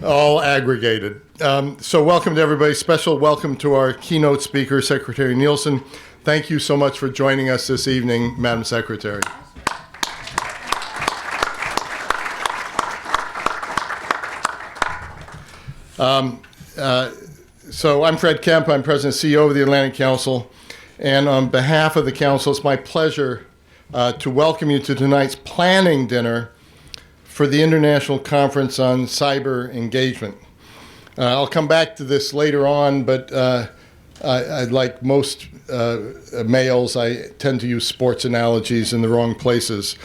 All aggregated. So welcome to everybody. Special welcome to our keynote speaker, Secretary Nielsen. Thank you so much for joining us this evening, Madam Secretary. So I'm Fred Kemp. I'm President and CEO of the Atlantic Council. And on behalf of the Council, it's my pleasure to welcome you to tonight's planning dinner for the International Conference on Cyber Engagement. I'll come back to this later on, but like most males, I tend to use sports analogies in the wrong places.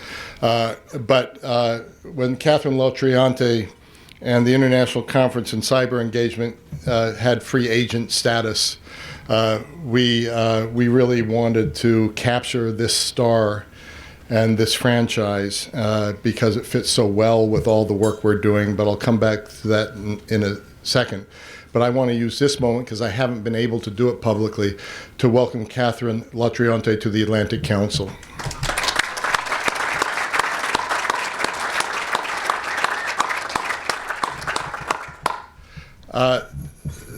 But when Catherine Latriante and the International Conference on Cyber Engagement had free agent status, we really wanted to capture this star and this franchise because it fits so well with all the work we're doing, but I'll come back to that in a second. But I want to use this moment, because I haven't been able to do it publicly, to welcome Catherine Latriante to the Atlantic Council.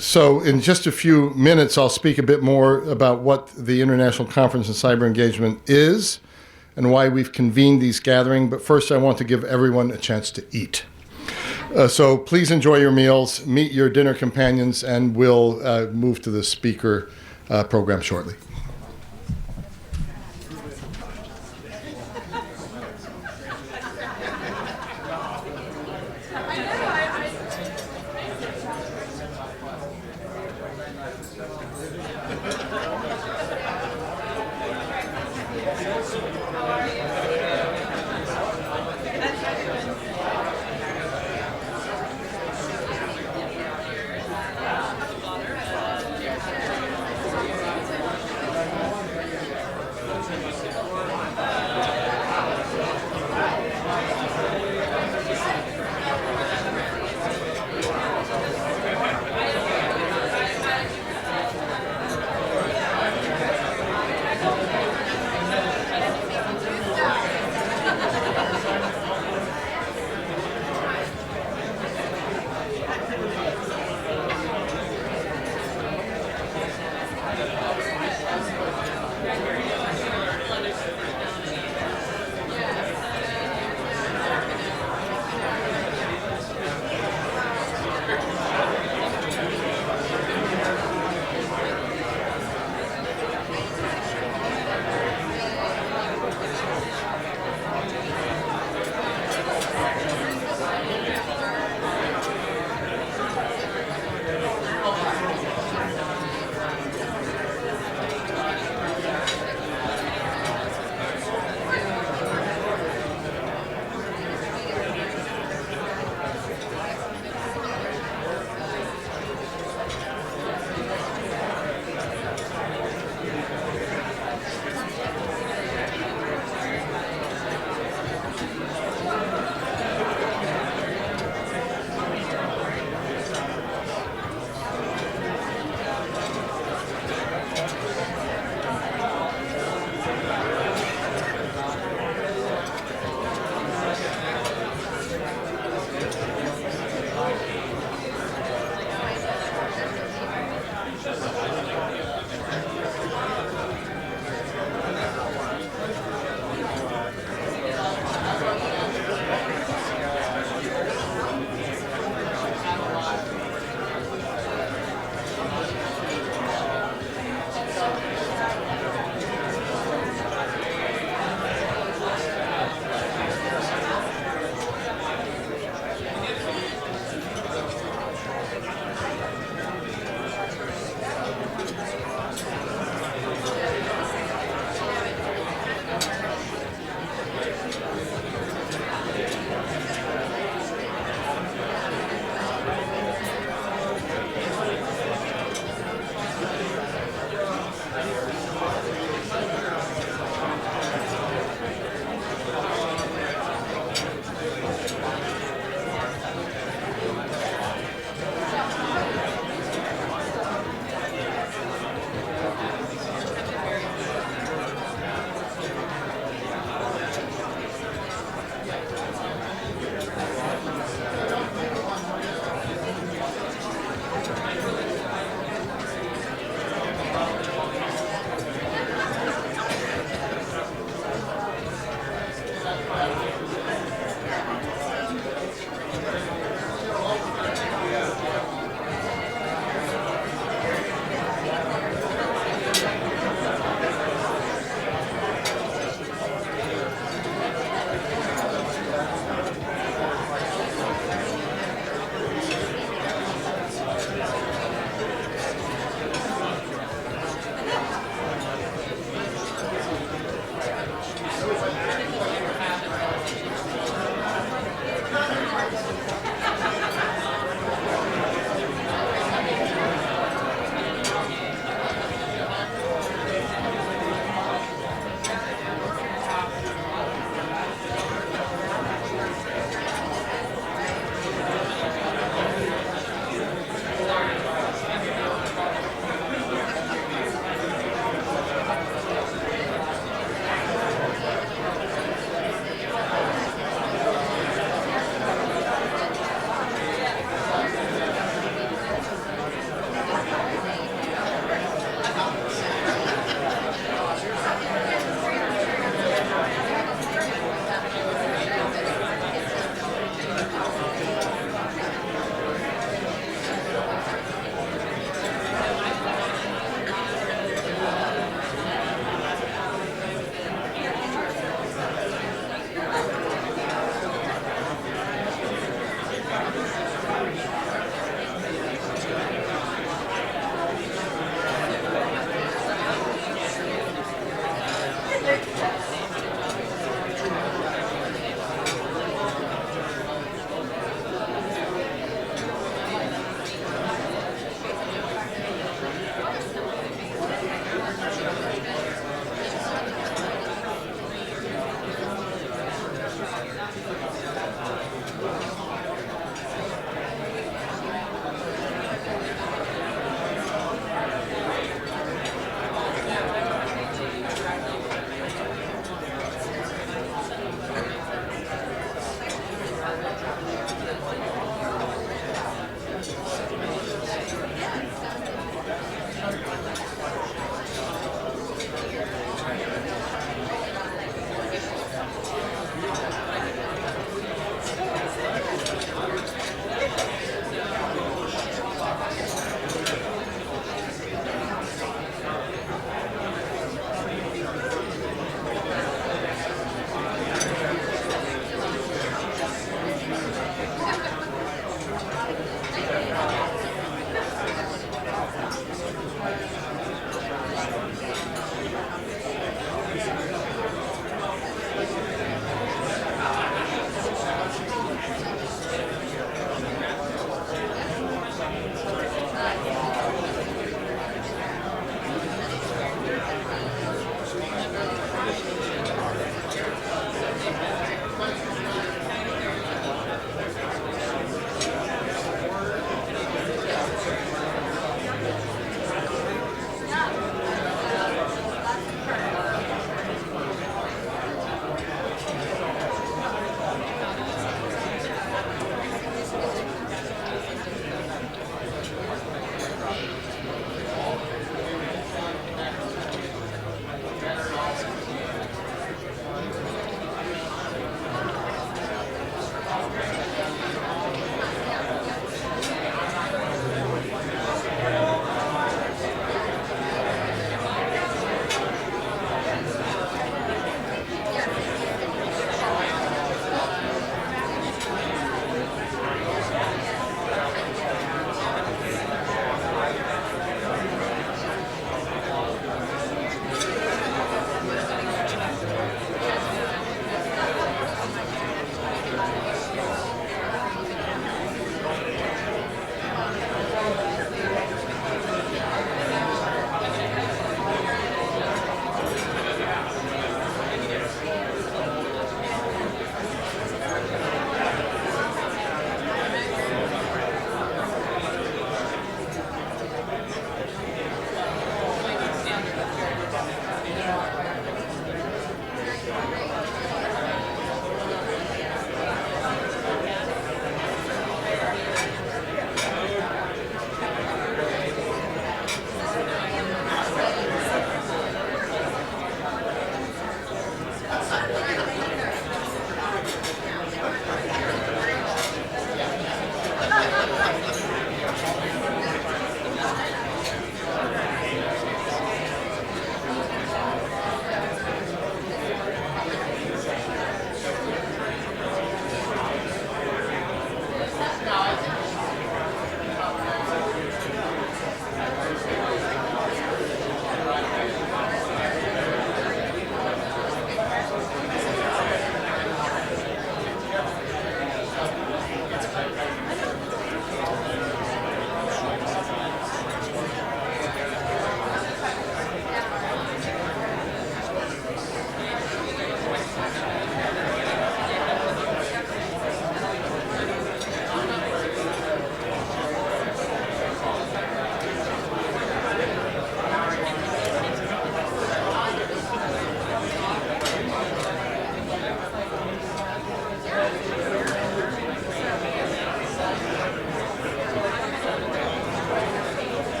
So in just a few minutes, I'll speak a bit more about what the International Conference on Cyber Engagement is and why we've convened these gatherings. But first, I want to give everyone a chance to eat. So please enjoy your meals, meet your dinner companions, and we'll move to the speaker program shortly.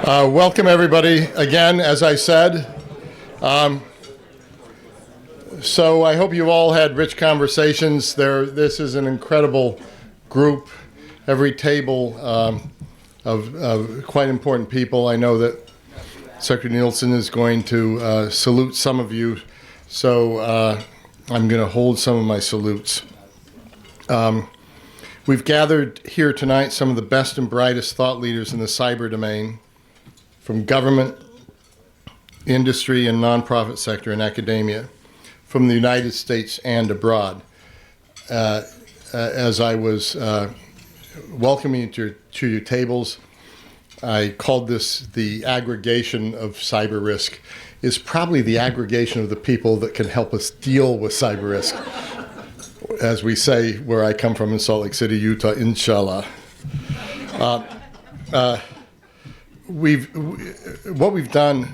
Welcome, everybody, again, as I said. So I hope you've all had rich conversations. This is an incredible group, every table of quite important people. I know that Secretary Nielsen is going to salute some of you, so I'm going to hold some of my salutes. We've gathered here tonight some of the best and brightest thought leaders in the cyber domain, from government, industry, and nonprofit sector and academia, from the United States and abroad. As I was welcoming you to your tables, I called this the aggregation of cyber risk. It's probably the aggregation of the people that can help us deal with cyber risk. as we say where I come from in Salt Lake City, Utah, inshallah. What we've done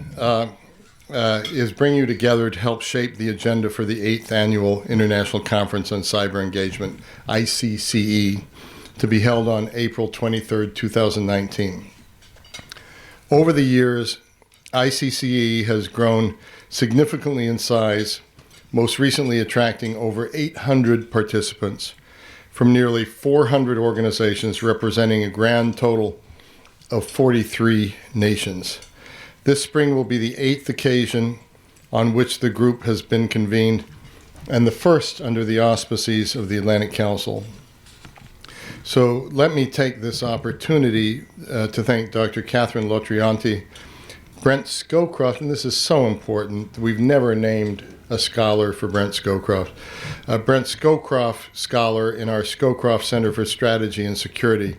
is bring you together to help shape the agenda for the 8th Annual International Conference on Cyber Engagement, ICCE, to be held on April 23rd, 2019. Over the years, ICCE has grown significantly in size, most recently attracting over 800 participants from nearly 400 organizations representing a grand total of 43 nations. This spring will be the 8th occasion on which the group has been convened, and the first under the auspices of the Atlantic Council. So let me take this opportunity to thank Dr. Catherine Lotrianti, Brent Scowcroft, and this is so important. We've never named a scholar for Brent Scowcroft. Brent Scowcroft Scholar in our Scowcroft Center for Strategy and Security,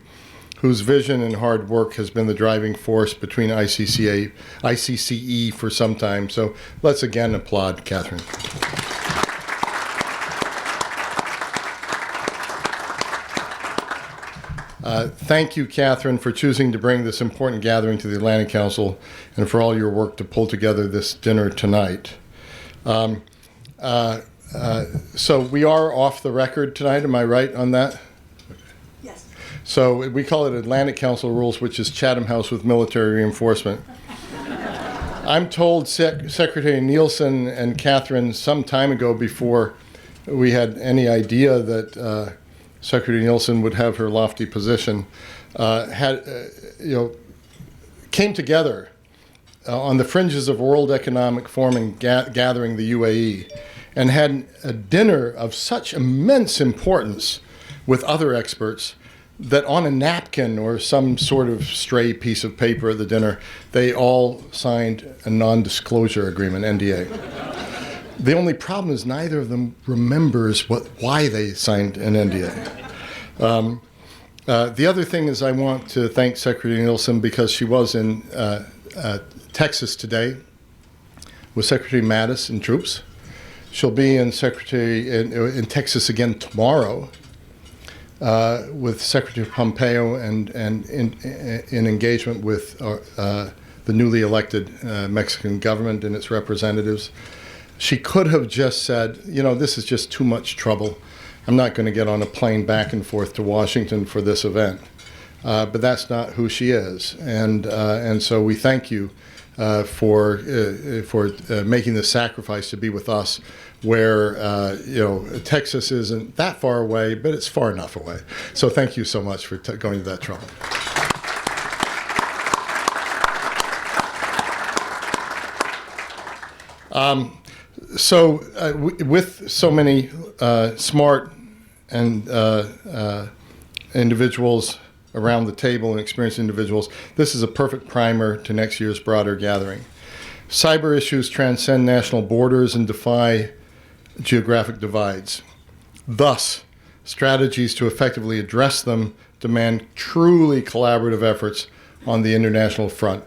whose vision and hard work has been the driving force between ICCE for some time. So let's again applaud Catherine. Thank you, Catherine, for choosing to bring this important gathering to the Atlantic Council and for all your work to pull together this dinner tonight. So we are off the record tonight, am I right on that? Yes. So we call it Atlantic Council rules, which is Chatham House with military reinforcement. I'm told Secretary Nielsen and Catherine some time ago, before we had any idea that Secretary Nielsen would have her lofty position, came together on the fringes of World Economic Forum gathering, the UAE, and had a dinner of such immense importance with other experts that on a napkin or some sort of stray piece of paper at the dinner, they all signed a non-disclosure agreement, NDA. The only problem is neither of them remembers why they signed an NDA. The other thing is I want to thank Secretary Nielsen because she was in Texas today with Secretary Mattis and troops. She'll be in in Texas again tomorrow with Secretary Pompeo and in engagement with the newly elected Mexican government and its representatives. She could have just said, this is just too much trouble. I'm not going to get on a plane back and forth to Washington for this event. But that's not who she is. And so we thank you for making the sacrifice to be with us where, Texas isn't that far away, but it's far enough away. So thank you so much for going to that trouble. With so many smart and individuals around the table and experienced individuals, this is a perfect primer to next year's broader gathering. Cyber issues transcend national borders and defy geographic divides. Thus, strategies to effectively address them demand truly collaborative efforts on the international front.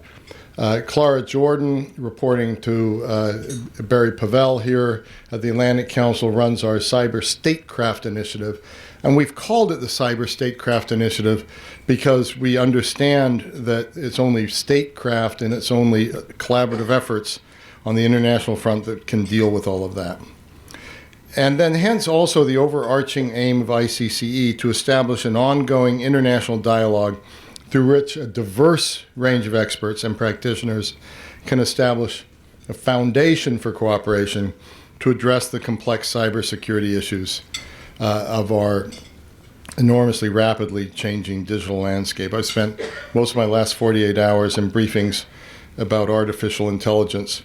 Clara Jordan, reporting to Barry Pavel here at the Atlantic Council, runs our Cyber Statecraft Initiative. And we've called it the Cyber Statecraft Initiative because we understand that it's only statecraft and it's only collaborative efforts on the international front that can deal with all of that. And then hence also the overarching aim of ICCE to establish an ongoing international dialogue through which a diverse range of experts and practitioners can establish a foundation for cooperation to address the complex cybersecurity issues of our enormously rapidly changing digital landscape. I've spent most of my last 48 hours in briefings about artificial intelligence,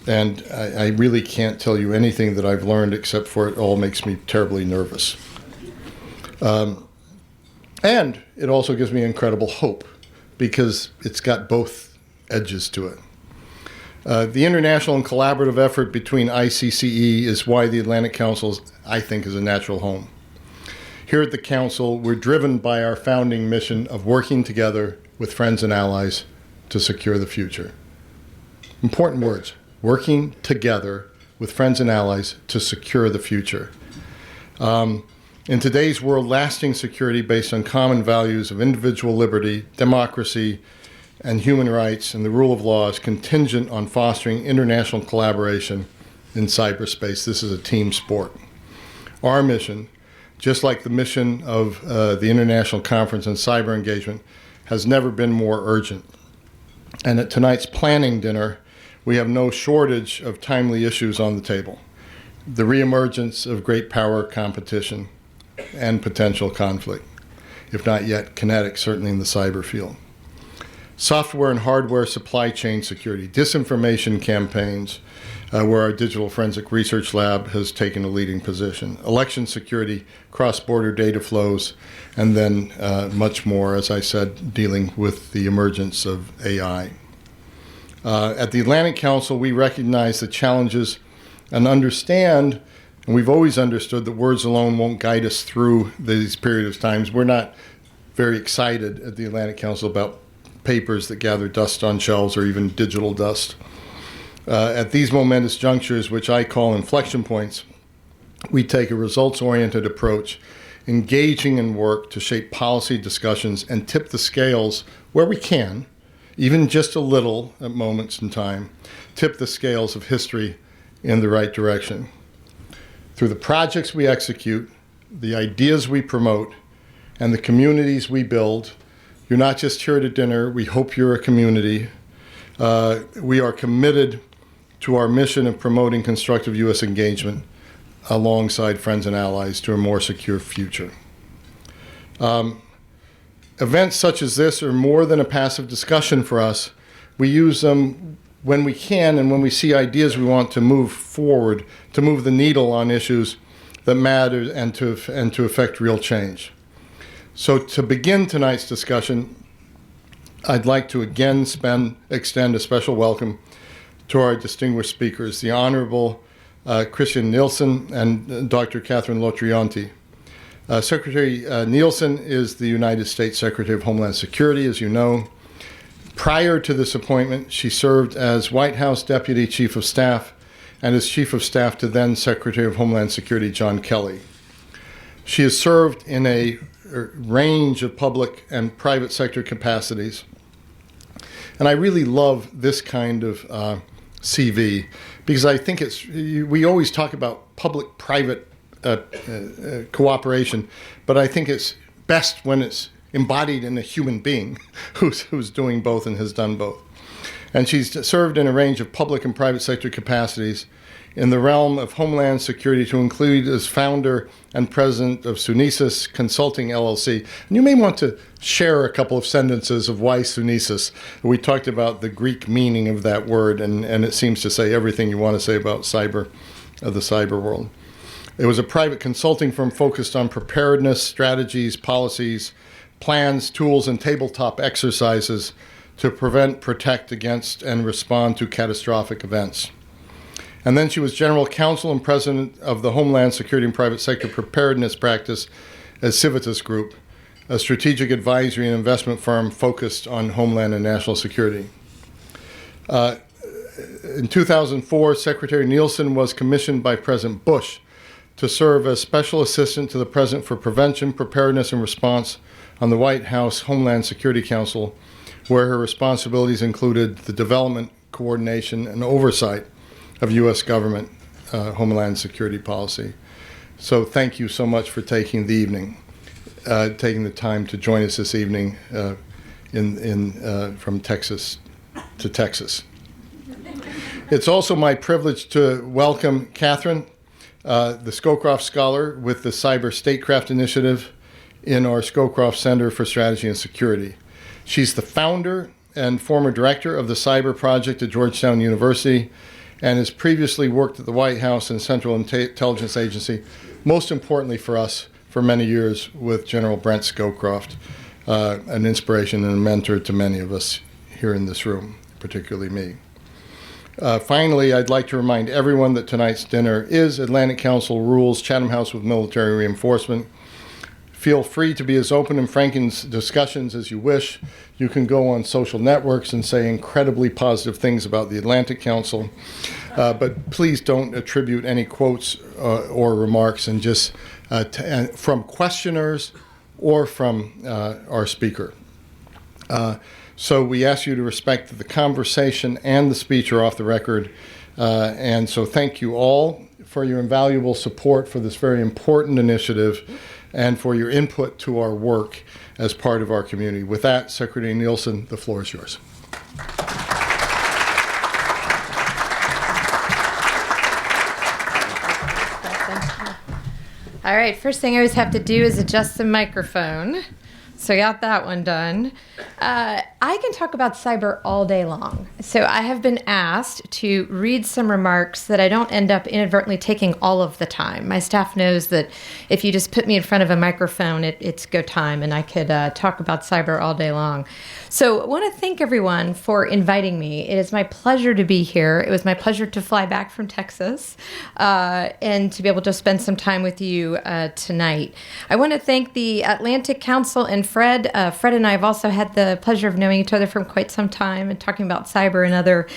and I really can't tell you anything that I've learned except for it all makes me terribly nervous. And it also gives me incredible hope because it's got both edges to it. The international and collaborative effort between ICCE is why the Atlantic Council, I think, is a natural home. Here at the Council, we're driven by our founding mission of working together with friends and allies to secure the future. Important words, working together with friends and allies to secure the future. In today's world, lasting security based on common values of individual liberty, democracy, and human rights and the rule of law is contingent on fostering international collaboration in cyberspace. This is a team sport. Our mission, just like the mission of the International Conference on Cyber Engagement, has never been more urgent. And at tonight's planning dinner, we have no shortage of timely issues on the table. The reemergence of great power competition and potential conflict, if not yet kinetic, certainly in the cyber field. Software and hardware supply chain security, disinformation campaigns, where our Digital Forensic Research Lab has taken a leading position, election security, cross-border data flows, and then much more, as I said, dealing with the emergence of AI. At the Atlantic Council, we recognize the challenges and understand, and we've always understood that words alone won't guide us through these periods of times. We're not very excited at the Atlantic Council about papers that gather dust on shelves or even digital dust. At these momentous junctures, which I call inflection points, we take a results-oriented approach, engaging in work to shape policy discussions and tip the scales where we can, even just a little at moments in time, tip the scales of history in the right direction. Through the projects we execute, the ideas we promote, and the communities we build, you're not just here at a dinner, we hope you're a community. We are committed to our mission of promoting constructive U.S. engagement alongside friends and allies to a more secure future. Events such as this are more than a passive discussion for us. We use them when we can and when we see ideas we want to move forward, to move the needle on issues that matter and to affect real change. So to begin tonight's discussion, I'd like to again extend a special welcome to our distinguished speakers, the Honorable Kirstjen Nielsen and Dr. Catherine Lotrianti. Secretary Nielsen is the United States Secretary of Homeland Security, as you know. Prior to this appointment, she served as White House Deputy Chief of Staff and as Chief of Staff to then Secretary of Homeland Security John Kelly. She has served in a range of public and private sector capacities. And I really love this kind of CV because I think we always talk about public-private cooperation, but I think it's best when it's embodied in a human being who's doing both and has done both. And she's served in a range of public and private sector capacities in the realm of Homeland Security, to include as founder and president of Sunesis Consulting LLC. And you may want to share a couple of sentences of why Sunesis. We talked about the Greek meaning of that word, and it seems to say everything you want to say about the cyber world. It was a private consulting firm focused on preparedness, strategies, policies, plans, tools, and tabletop exercises to prevent, protect against, and respond to catastrophic events. And then she was general counsel and president of the Homeland Security and Private Sector Preparedness Practice at Civitas Group, a strategic advisory and investment firm focused on homeland and national security. In 2004, Secretary Nielsen was commissioned by President Bush to serve as special assistant to the president for prevention, preparedness, and response on the White House Homeland Security Council, where her responsibilities included the development, coordination, and oversight of U.S. government homeland security policy. So thank you so much for taking the time to join us this evening from Texas to Texas. It's also my privilege to welcome Catherine, the Scowcroft Scholar with the Cyber Statecraft Initiative in our Scowcroft Center for Strategy and Security. She's the founder and former director of the Cyber Project at Georgetown University, and has previously worked at the White House and Central Intelligence Agency, most importantly for us, for many years with General Brent Scowcroft, an inspiration and a mentor to many of us here in this room, particularly me. Finally, I'd like to remind everyone that tonight's dinner is Atlantic Council rules, Chatham House with military reinforcement. Feel free to be as open and frank in discussions as you wish. You can go on social networks and say incredibly positive things about the Atlantic Council, but please don't attribute any quotes or remarks, and just from questioners or from our speaker. So we ask you to respect that the conversation and the speech are off the record. And so thank you all for your invaluable support for this very important initiative and for your input to our work as part of our community. With that, Secretary Nielsen, the floor is yours. All right, first thing I always have to do is adjust the microphone. So I got that one done. I can talk about cyber all day long. So I have been asked to read some remarks that I don't end up inadvertently taking all of the time. My staff knows that if you just put me in front of a microphone, it's go time, and I could talk about cyber all day long. So I want to thank everyone for inviting me. It is my pleasure to be here. It was my pleasure to fly back from Texas and to be able to spend some time with you tonight. I want to thank the Atlantic Council and Fred. Fred and I have also had the pleasure of knowing each other for quite some time and talking about cyber and other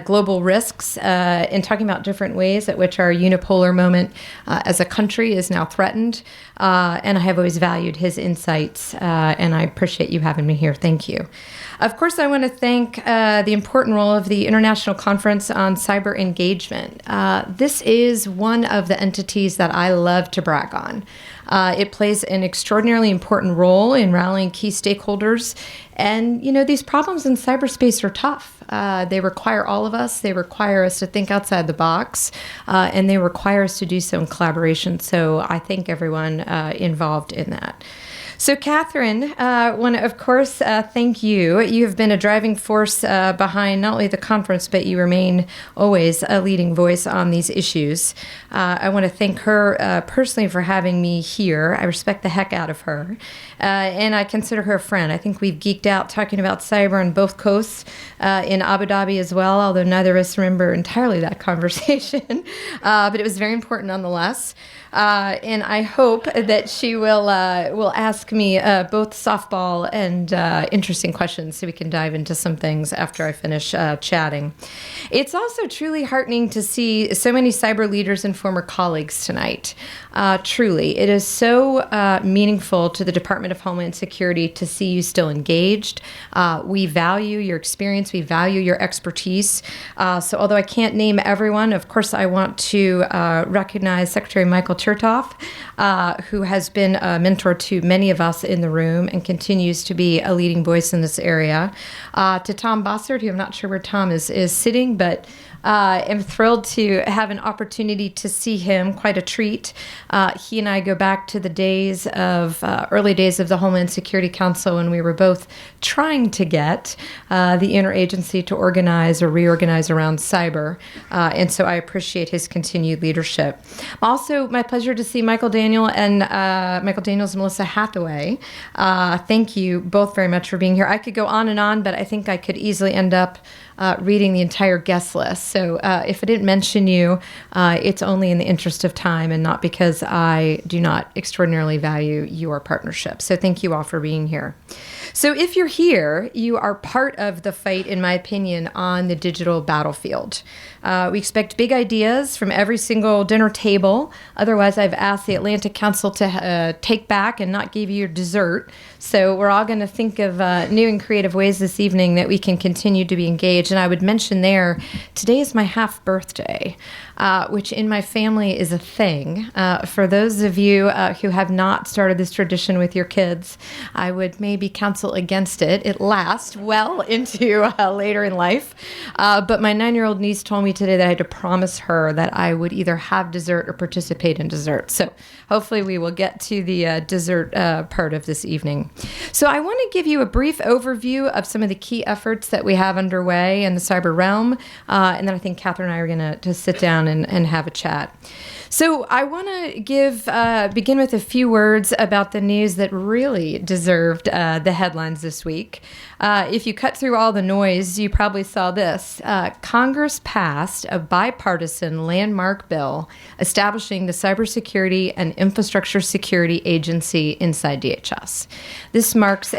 global risks and talking about different ways at which our unipolar moment as a country is now threatened. And I have always valued his insights, and I appreciate you having me here. Thank you. Of course, I want to thank the important role of the International Conference on Cyber Engagement. This is one of the entities that I love to brag on. It plays an extraordinarily important role in rallying key stakeholders. And, you know, these problems in cyberspace are tough. They require all of us. They require us to think outside the box, and they require us to do so in collaboration. So I thank everyone involved in that. So, Catherine, want to, of course, thank you. You have been a driving force behind not only the conference, but you remain always a leading voice on these issues. I want to thank her personally for having me here. I respect the heck out of her. And I consider her a friend. I think we've geeked out talking about cyber on both coasts, in Abu Dhabi as well, although neither of us remember entirely that conversation. But it was very important nonetheless. And I hope that she will ask me both softball and interesting questions so we can dive into some things after I finish chatting. It's also truly heartening to see so many cyber leaders and former colleagues tonight. Truly, it is so meaningful to the Department of Homeland Security to see you still engaged. We value your experience. We value your expertise. So although I can't name everyone, of course, I want to recognize Secretary Michael Chertoff, who has been a mentor to many of us in the room and continues to be a leading voice in this area. To Tom Bossert, who I'm not sure where Tom is sitting, but I'm thrilled to have an opportunity to see him. Quite a treat. He and I go back to the days of early days of the Homeland Security Council when we were both trying to get the interagency to organize or reorganize around cyber. And so I appreciate his continued leadership. Also, my pleasure to see Michael Daniels and Melissa Hathaway. Thank you both very much for being here. I could go on, but I think I could easily end up reading the entire guest list. So if I didn't mention you, it's only in the interest of time and not because I do not extraordinarily value your partnership. So thank you all for being here. So if you're here, you are part of the fight, in my opinion, on the digital battlefield. We expect big ideas from every single dinner table. Otherwise, I've asked the Atlantic Council to take back and not give you your dessert. So we're all going to think of new and creative ways this evening that we can continue to be engaged. And I would mention there, today is my half birthday, which in my family is a thing. For those of you who have not started this tradition with your kids, I would maybe counsel against it. It lasts well into later in life. But my 9-year-old niece told me today that I had to promise her that I would either have dessert or participate in dessert. So hopefully we will get to the dessert part of this evening. So I want to give you a brief overview of some of the key efforts that we have underway in the cyber realm. And then I think Catherine and I are going to sit down and have a chat. So I want to begin with a few words about the news that really deserved the headlines this week. If you cut through all the noise, you probably saw this. Congress passed a bipartisan landmark bill establishing the Cybersecurity and Infrastructure Security Agency inside DHS. This marks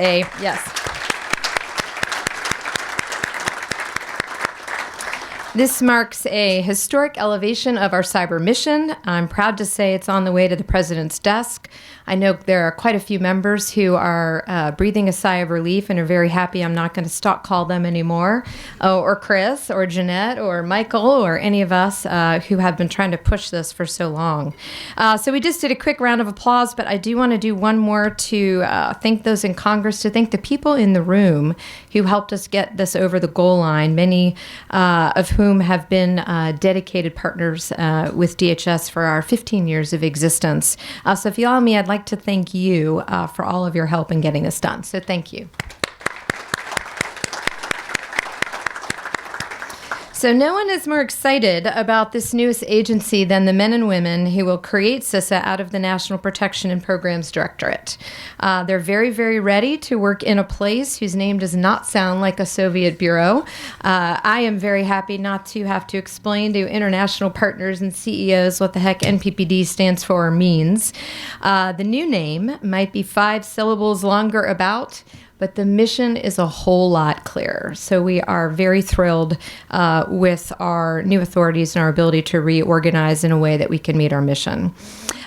This marks a historic elevation of our cyber mission. I'm proud to say it's on the way to the president's desk. I know there are quite a few members who are breathing a sigh of relief and are very happy I'm not going to stalk call them anymore, or Chris, or Jeanette, or Michael, or any of us who have been trying to push this for so long. So we just did a quick round of applause, but I do want to do one more to thank those in Congress, to thank the people in the room who helped us get this over the goal line, many of whom have been dedicated partners with DHS for our 15 years of existence. So if you allow me, I'd like to thank you for all of your help in getting this done. So thank you. So no one is more excited about this newest agency than the men and women who will create CISA out of the National Protection and Programs Directorate. They're very, very ready to work in a place whose name does not sound like a Soviet bureau. I am very happy not to have to explain to international partners and CEOs what the heck NPPD stands for or means. The new name might be 5 syllables longer about, but the mission is a whole lot clearer. So we are very thrilled with our new authorities and our ability to reorganize in a way that we can meet our mission.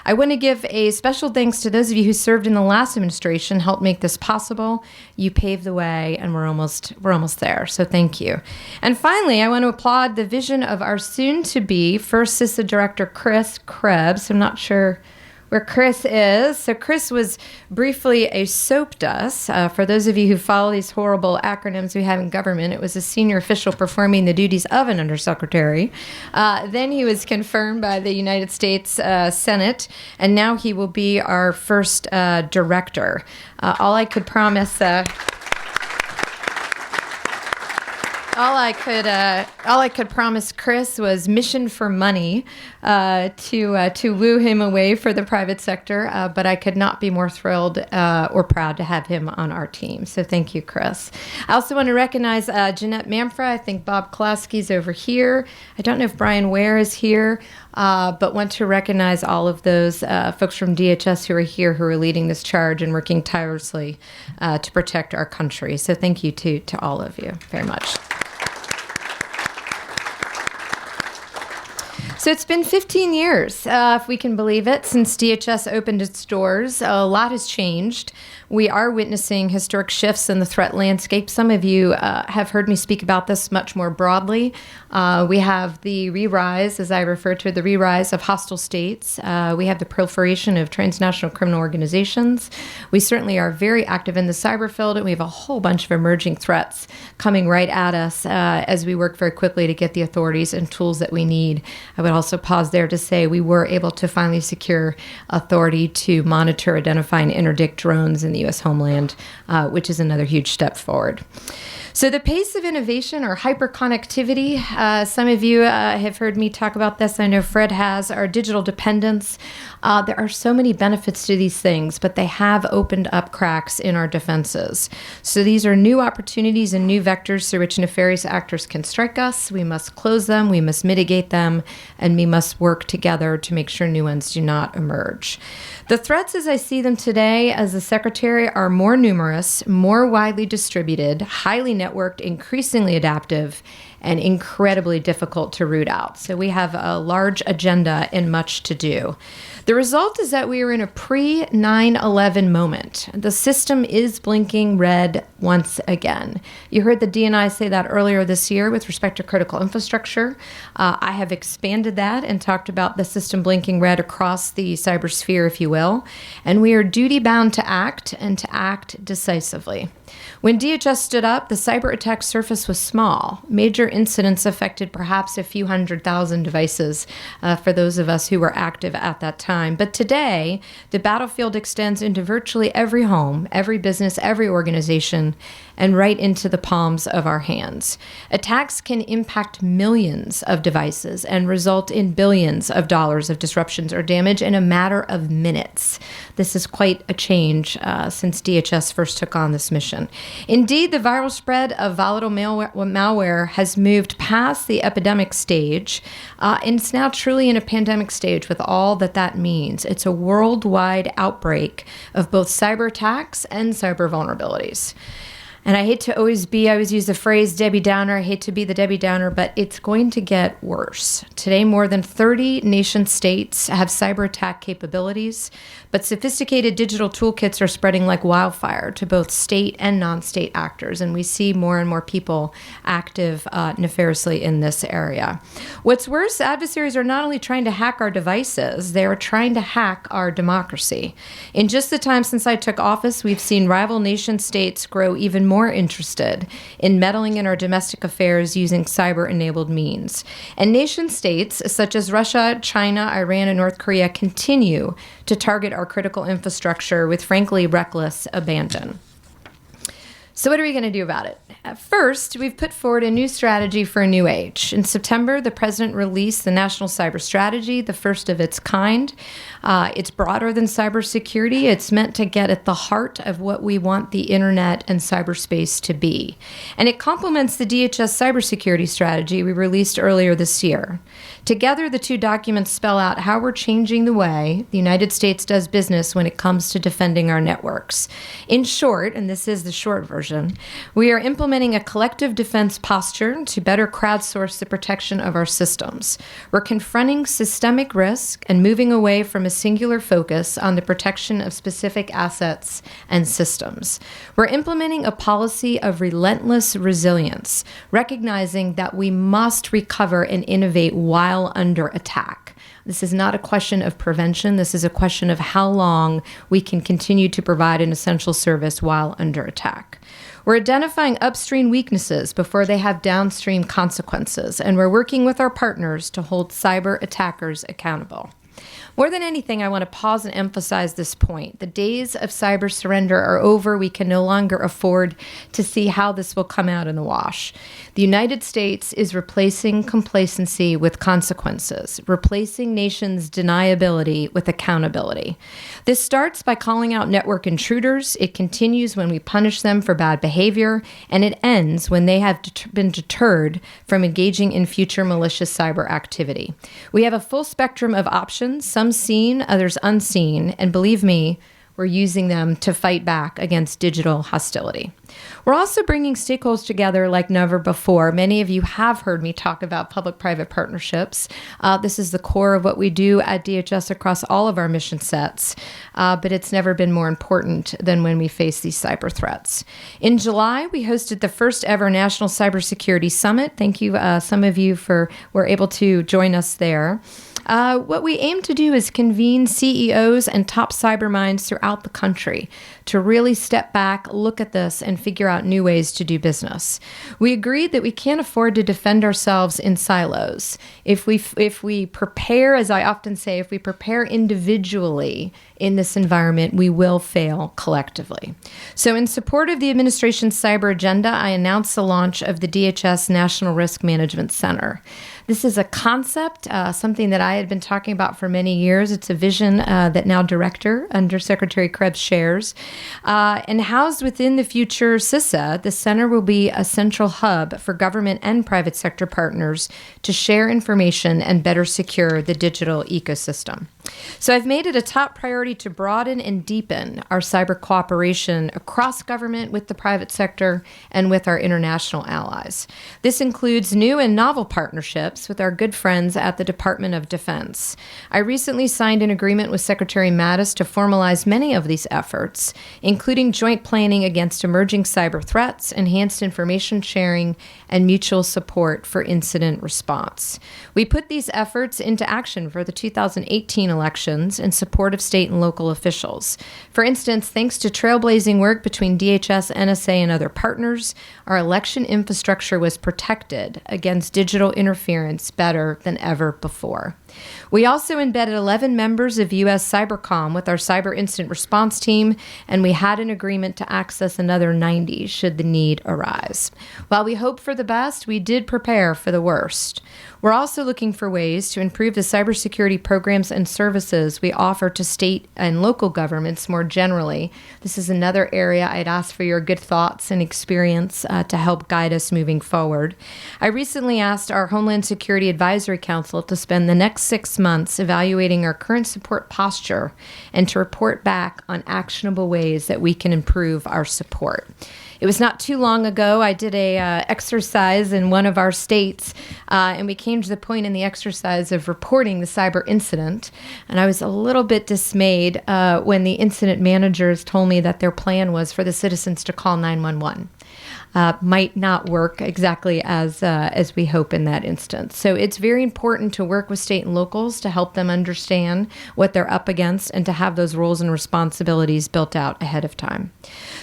I want to give a special thanks to those of you who served in the last administration, helped make this possible. You paved the way, and we're almost there. So thank you. And finally, I want to applaud the vision of our soon-to-be first CISA director, Chris Krebs. I'm not sure where Chris is. So Chris was briefly a SOAP DUS. For those of you who follow these horrible acronyms we have in government, it was a senior official performing the duties of an undersecretary. Then he was confirmed by the United States Senate, and now he will be our first director. All I could promise... All I could promise Chris was mission for money to woo him away for the private sector, but I could not be more thrilled or proud to have him on our team. So thank you, Chris. I also want to recognize Jeanette Manfra. I think Bob Kolaski's over here. I don't know if Brian Ware is here, but want to recognize all of those folks from DHS who are here, who are leading this charge and working tirelessly to protect our country. So thank you to all of you very much. So it's been 15 years, if we can believe it, since DHS opened its doors. A lot has changed. We are witnessing historic shifts in the threat landscape. Some of you have heard me speak about this much more broadly. We have the re-rise, as I refer to it, the re-rise of hostile states. We have the proliferation of transnational criminal organizations. We certainly are very active in the cyber field, and we have a whole bunch of emerging threats coming right at us as we work very quickly to get the authorities and tools that we need. I would also pause there to say we were able to finally secure authority to monitor, identify, and interdict drones in the U.S. homeland, which is another huge step forward. So the pace of innovation, or hyperconnectivity, some of you have heard me talk about this. I know Fred has. Our digital dependence. There are so many benefits to these things, but they have opened up cracks in our defenses. So these are new opportunities and new vectors through which nefarious actors can strike us. We must close them, we must mitigate them, and we must work together to make sure new ones do not emerge. The threats as I see them today as the Secretary are more numerous, more widely distributed, highly networked, increasingly adaptive, and incredibly difficult to root out. So we have a large agenda and much to do. The result is that we are in a pre-9/11 moment. The system is blinking red once again. You heard the DNI say that earlier this year with respect to critical infrastructure. I have expanded that and talked about the system blinking red across the cybersphere, if you will. And we are duty-bound to act, and to act decisively. When DHS stood up, the cyber attack surface was small. Major incidents affected perhaps a few 100,000 devices for those of us who were active at that time. But today, the battlefield extends into virtually every home, every business, every organization, and right into the palms of our hands. Attacks can impact millions of devices and result in billions of dollars of disruptions or damage in a matter of minutes. This is quite a change since DHS first took on this mission. Indeed, the viral spread of volatile malware has moved past the epidemic stage, and it's now truly in a pandemic stage with all that means. It's a worldwide outbreak of both cyber attacks and cyber vulnerabilities. And I hate to I always use the phrase Debbie Downer. I hate to be the Debbie Downer, but it's going to get worse. Today, more than 30 nation states have cyber attack capabilities, but sophisticated digital toolkits are spreading like wildfire to both state and non-state actors. And we see more and more people active nefariously in this area. What's worse, adversaries are not only trying to hack our devices, they are trying to hack our democracy. In just the time since I took office, we've seen rival nation states grow even more interested in meddling in our domestic affairs using cyber-enabled means. And nation states such as Russia, China, Iran, and North Korea continue to target our critical infrastructure with, frankly, reckless abandon. So what are we going to do about it? First, we've put forward a new strategy for a new age. In September, the president released the National Cyber Strategy, the first of its kind. It's broader than cybersecurity. It's meant to get at the heart of what we want the internet and cyberspace to be. And it complements the DHS cybersecurity strategy we released earlier this year. Together, the two documents spell out how we're changing the way the United States does business when it comes to defending our networks. In short, and this is the short version, we are implementing a collective defense posture to better crowdsource the protection of our systems. We're confronting systemic risk and moving away from a singular focus on the protection of specific assets and systems. We're implementing a policy of relentless resilience, recognizing that we must recover and innovate while under attack. This is not a question of prevention. This is a question of how long we can continue to provide an essential service while under attack. We're identifying upstream weaknesses before they have downstream consequences, and we're working with our partners to hold cyber attackers accountable. More than anything, I want to pause and emphasize this point. The days of cyber surrender are over. We can no longer afford to see how this will come out in the wash. The United States is replacing complacency with consequences, replacing nations' deniability with accountability. This starts by calling out network intruders. It continues when we punish them for bad behavior, and it ends when they have been deterred from engaging in future malicious cyber activity. We have a full spectrum of options, some seen, others unseen, and believe me, we're using them to fight back against digital hostility. We're also bringing stakeholders together like never before. Many of you have heard me talk about public-private partnerships. This is the core of what we do at DHS across all of our mission sets, but it's never been more important than when we face these cyber threats. In July, we hosted the first ever National Cybersecurity Summit. Thank you, some of you were able to join us there. What we aim to do is convene CEOs and top cyber minds throughout the country to really step back, look at this, and figure out new ways to do business. We agreed that we can't afford to defend ourselves in silos. If we prepare, as I often say, if we prepare individually in this environment, we will fail collectively. So in support of the administration's cyber agenda, I announced the launch of the DHS National Risk Management Center. This is a concept, something that I had been talking about for many years. It's a vision that now Director Under Secretary Krebs shares. And housed within the future CISA, the center will be a central hub for government and private sector partners to share information and better secure the digital ecosystem. So I've made it a top priority to broaden and deepen our cyber cooperation across government, with the private sector, and with our international allies. This includes new and novel partnerships with our good friends at the Department of Defense. I recently signed an agreement with Secretary Mattis to formalize many of these efforts, including joint planning against emerging cyber threats, enhanced information sharing, and mutual support for incident response. We put these efforts into action for the 2018 elections in support of state and local officials. For instance, thanks to trailblazing work between DHS, NSA, and other partners, our election infrastructure was protected against digital interference better than ever before. We also embedded 11 members of U.S. Cybercom with our cyber incident response team, and we had an agreement to access another 90 should the need arise. While we hope for the best, we did prepare for the worst. We're also looking for ways to improve the cybersecurity programs and services we offer to state and local governments more generally. This is another area I'd ask for your good thoughts and experience to help guide us moving forward. I recently asked our Homeland Security Advisory Council to spend the next 6 months evaluating our current support posture and to report back on actionable ways that we can improve our support. It was not too long ago I did a exercise in one of our states, and we came to the point in the exercise of reporting the cyber incident. And I was a little bit dismayed when the incident managers told me that their plan was for the citizens to call 911. Might not work exactly as we hope in that instance. So it's very important to work with state and locals to help them understand what they're up against and to have those roles and responsibilities built out ahead of time.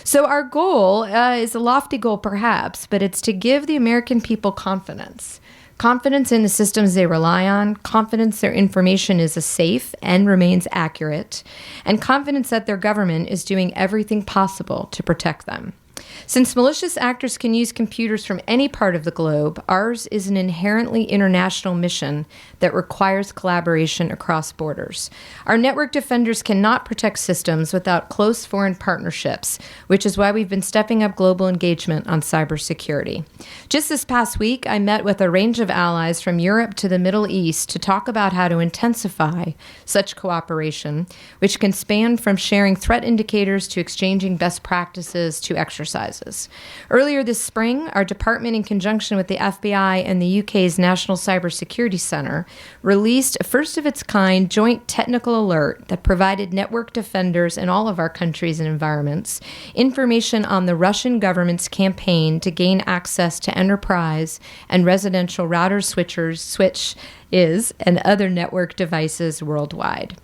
So our goal is a lofty goal perhaps, but it's to give the American people confidence. Confidence in the systems they rely on, confidence their information is safe and remains accurate, and confidence that their government is doing everything possible to protect them. Since malicious actors can use computers from any part of the globe, ours is an inherently international mission that requires collaboration across borders. Our network defenders cannot protect systems without close foreign partnerships, which is why we've been stepping up global engagement on cybersecurity. Just this past week, I met with a range of allies from Europe to the Middle East to talk about how to intensify such cooperation, which can span from sharing threat indicators to exchanging best practices to exercises. Earlier this spring, our department, in conjunction with the FBI and the UK's National Cybersecurity Center, released a first-of-its-kind joint technical alert that provided network defenders in all of our countries and environments information on the Russian government's campaign to gain access to enterprise and residential routers, switches, and other network devices worldwide.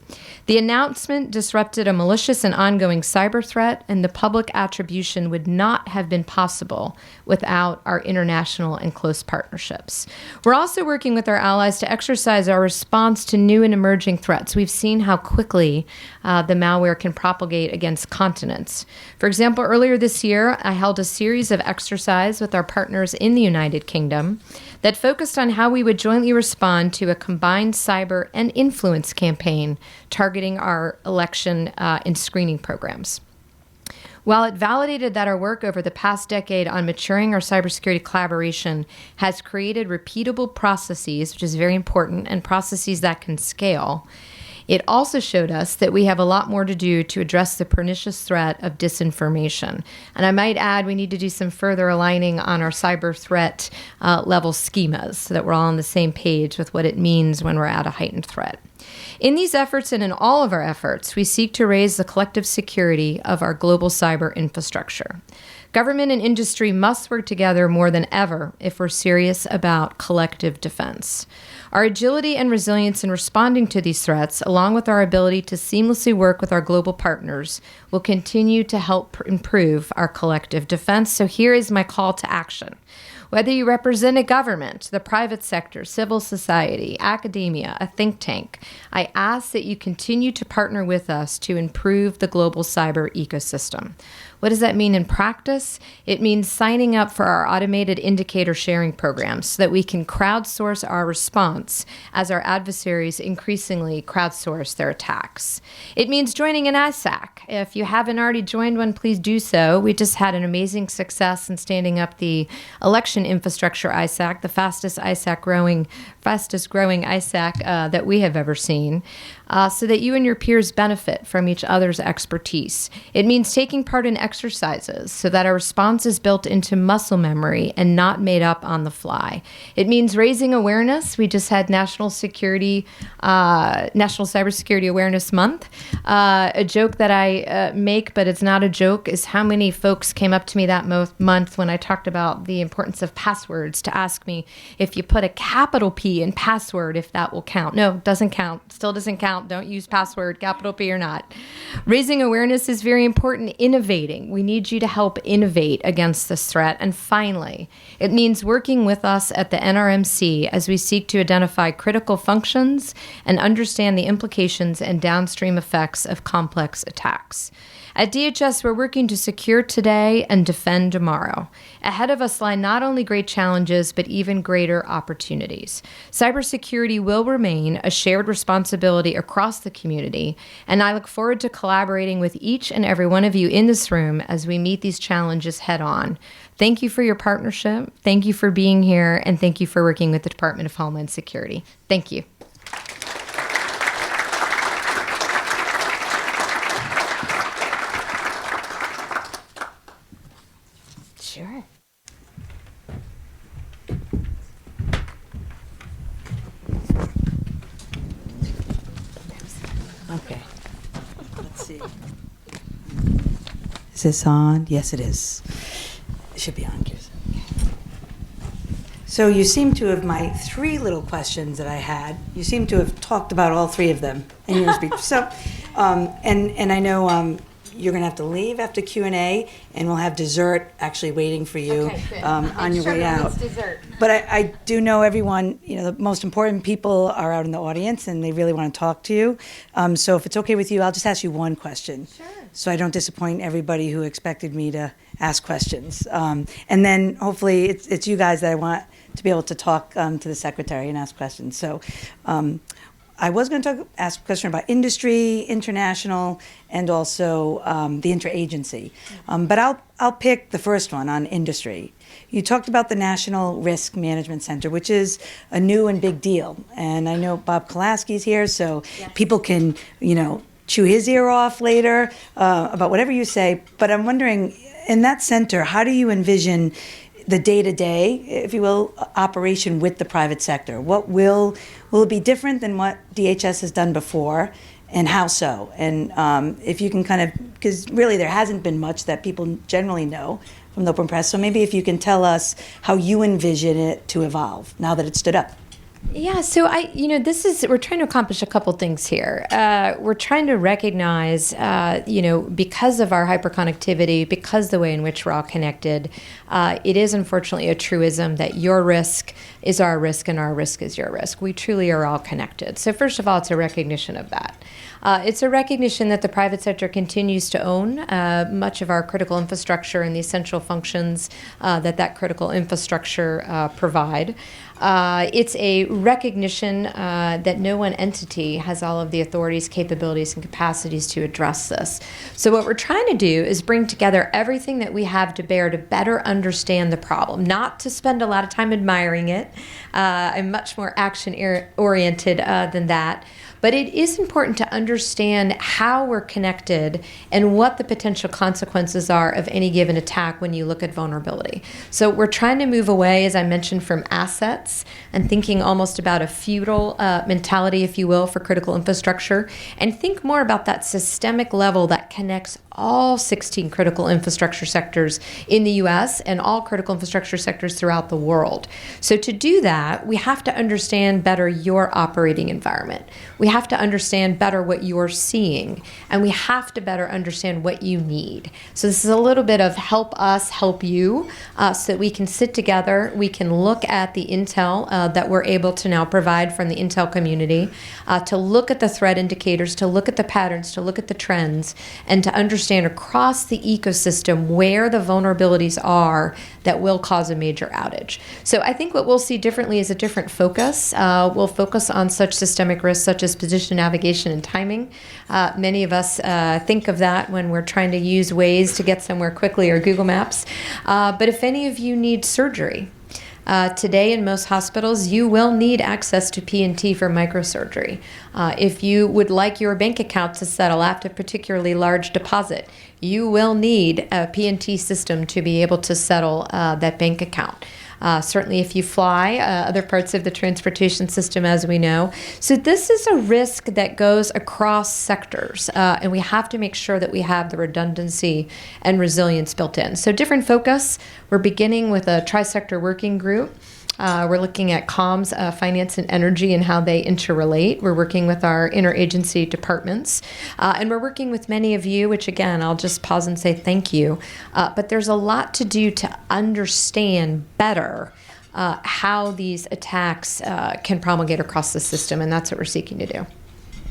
The announcement disrupted a malicious and ongoing cyber threat, and the public attribution would not have been possible without our international and close partnerships. We're also working with our allies to exercise our response to new and emerging threats. We've seen how quickly the malware can propagate against continents. For example, earlier this year, I held a series of exercises with our partners in the United Kingdom that focused on how we would jointly respond to a combined cyber and influence campaign targeting our election and screening programs. While it validated that our work over the past decade on maturing our cybersecurity collaboration has created repeatable processes, which is very important, and processes that can scale, it also showed us that we have a lot more to do to address the pernicious threat of disinformation. And I might add, we need to do some further aligning on our cyber threat level schemas so that we're all on the same page with what it means when we're at a heightened threat. In these efforts and in all of our efforts, we seek to raise the collective security of our global cyber infrastructure. Government and industry must work together more than ever if we're serious about collective defense. Our agility and resilience in responding to these threats, along with our ability to seamlessly work with our global partners, will continue to help improve our collective defense. So here is my call to action. Whether you represent a government, the private sector, civil society, academia, a think tank, I ask that you continue to partner with us to improve the global cyber ecosystem. What does that mean in practice? It means signing up for our automated indicator sharing programs so that we can crowdsource our response as our adversaries increasingly crowdsource their attacks. It means joining an ISAC. If you haven't already joined one, please do so. We just had an amazing success in standing up the election infrastructure ISAC, the fastest growing ISAC that we have ever seen, so that you and your peers benefit from each other's expertise. It means taking part in exercises so that our response is built into muscle memory and not made up on the fly. It means raising awareness. We just had National Cybersecurity Awareness Month. A joke that I make, but it's not a joke, is how many folks came up to me that month when I talked about the importance of passwords to ask me if you put a capital P in password, if that will count. No, doesn't count. Still doesn't count. Don't use password, capital P or not. Raising awareness is very important. Innovating. We need you to help innovate against this threat. And finally, it means working with us at the NRMC as we seek to identify critical functions and understand the implications and downstream effects of complex attacks. At DHS, we're working to secure today and defend tomorrow. Ahead of us lie not only great challenges, but even greater opportunities. Cybersecurity will remain a shared responsibility across the community, and I look forward to collaborating with each and every one of you in this room as we meet these challenges head on. Thank you for your partnership. Thank you for being here, and thank you for working with the Department of Homeland Security. Thank you. Is this on? Yes, it is. It should be on, Kirstjen. So you seem to have, my 3 little questions that I had, you seem to have talked about all 3 of them in your speech. So, and I know you're going to have to leave after Q&A, and we'll have dessert actually waiting for you on your way out. But I do know everyone, the most important people are out in the audience, and they really want to talk to you. So if it's okay with you, I'll just ask you one question. Sure. So I don't disappoint everybody who expected me to ask questions. And then hopefully it's you guys that I want to be able to talk to the secretary and ask questions. So I was going to ask a question about industry, international, and also the interagency. But I'll pick the first one on industry. You talked about the National Risk Management Center, which is a new and big deal. And I know Bob Kolaski's here, so yes, people can, chew his ear off later about whatever you say. But I'm wondering, in that center, how do you envision the day-to-day, if you will, operation with the private sector? What will it be different than what DHS has done before, and how so? And if you can because really there hasn't been much that people generally know from the open press, so maybe if you can tell us how you envision it to evolve now that it's stood up. Yeah, so we're trying to accomplish a couple things here. We're trying to recognize, because of our hyperconnectivity, because the way in which we're all connected, it is unfortunately a truism that your risk is our risk and our risk is your risk. We truly are all connected. So first of all, it's a recognition of that. It's a recognition that the private sector continues to own much of our critical infrastructure and the essential functions that critical infrastructure provide. It's a recognition that no one entity has all of the authorities, capabilities, and capacities to address this. So what we're trying to do is bring together everything that we have to bear to better understand the problem, not to spend a lot of time admiring it. I'm much more action-oriented than that. But it is important to understand how we're connected and what the potential consequences are of any given attack when you look at vulnerability. So we're trying to move away, as I mentioned, from assets and thinking almost about a feudal mentality, if you will, for critical infrastructure, and think more about that systemic level that connects all 16 critical infrastructure sectors in the U.S. and all critical infrastructure sectors throughout the world. So to do that, we have to understand better your operating environment. We have to understand better what you're seeing, and we have to better understand what you need. So this is a little bit of help us help you, so that we can sit together, we can look at the intel that we're able to now provide from the intel community, to look at the threat indicators, to look at the patterns, to look at the trends, and to understand across the ecosystem where the vulnerabilities are that will cause a major outage. So I think what we'll see differently is a different focus. We'll focus on such systemic risks such as position, navigation, and timing. Many of us think of that when we're trying to use Waze to get somewhere quickly or Google Maps. But if any of you need surgery, today in most hospitals, you will need access to P&T for microsurgery. If you would like your bank account to settle after a particularly large deposit, you will need a P&T system to be able to settle that bank account. Certainly if you fly, other parts of the transportation system, as we know. So this is a risk that goes across sectors, and we have to make sure that we have the redundancy and resilience built in. So different focus. We're beginning with a tri-sector working group. We're looking at comms, finance, and energy and how they interrelate. We're working with our interagency departments. And we're working with many of you, which again, I'll just pause and say thank you. But there's a lot to do to understand better how these attacks can promulgate across the system, and that's what we're seeking to do.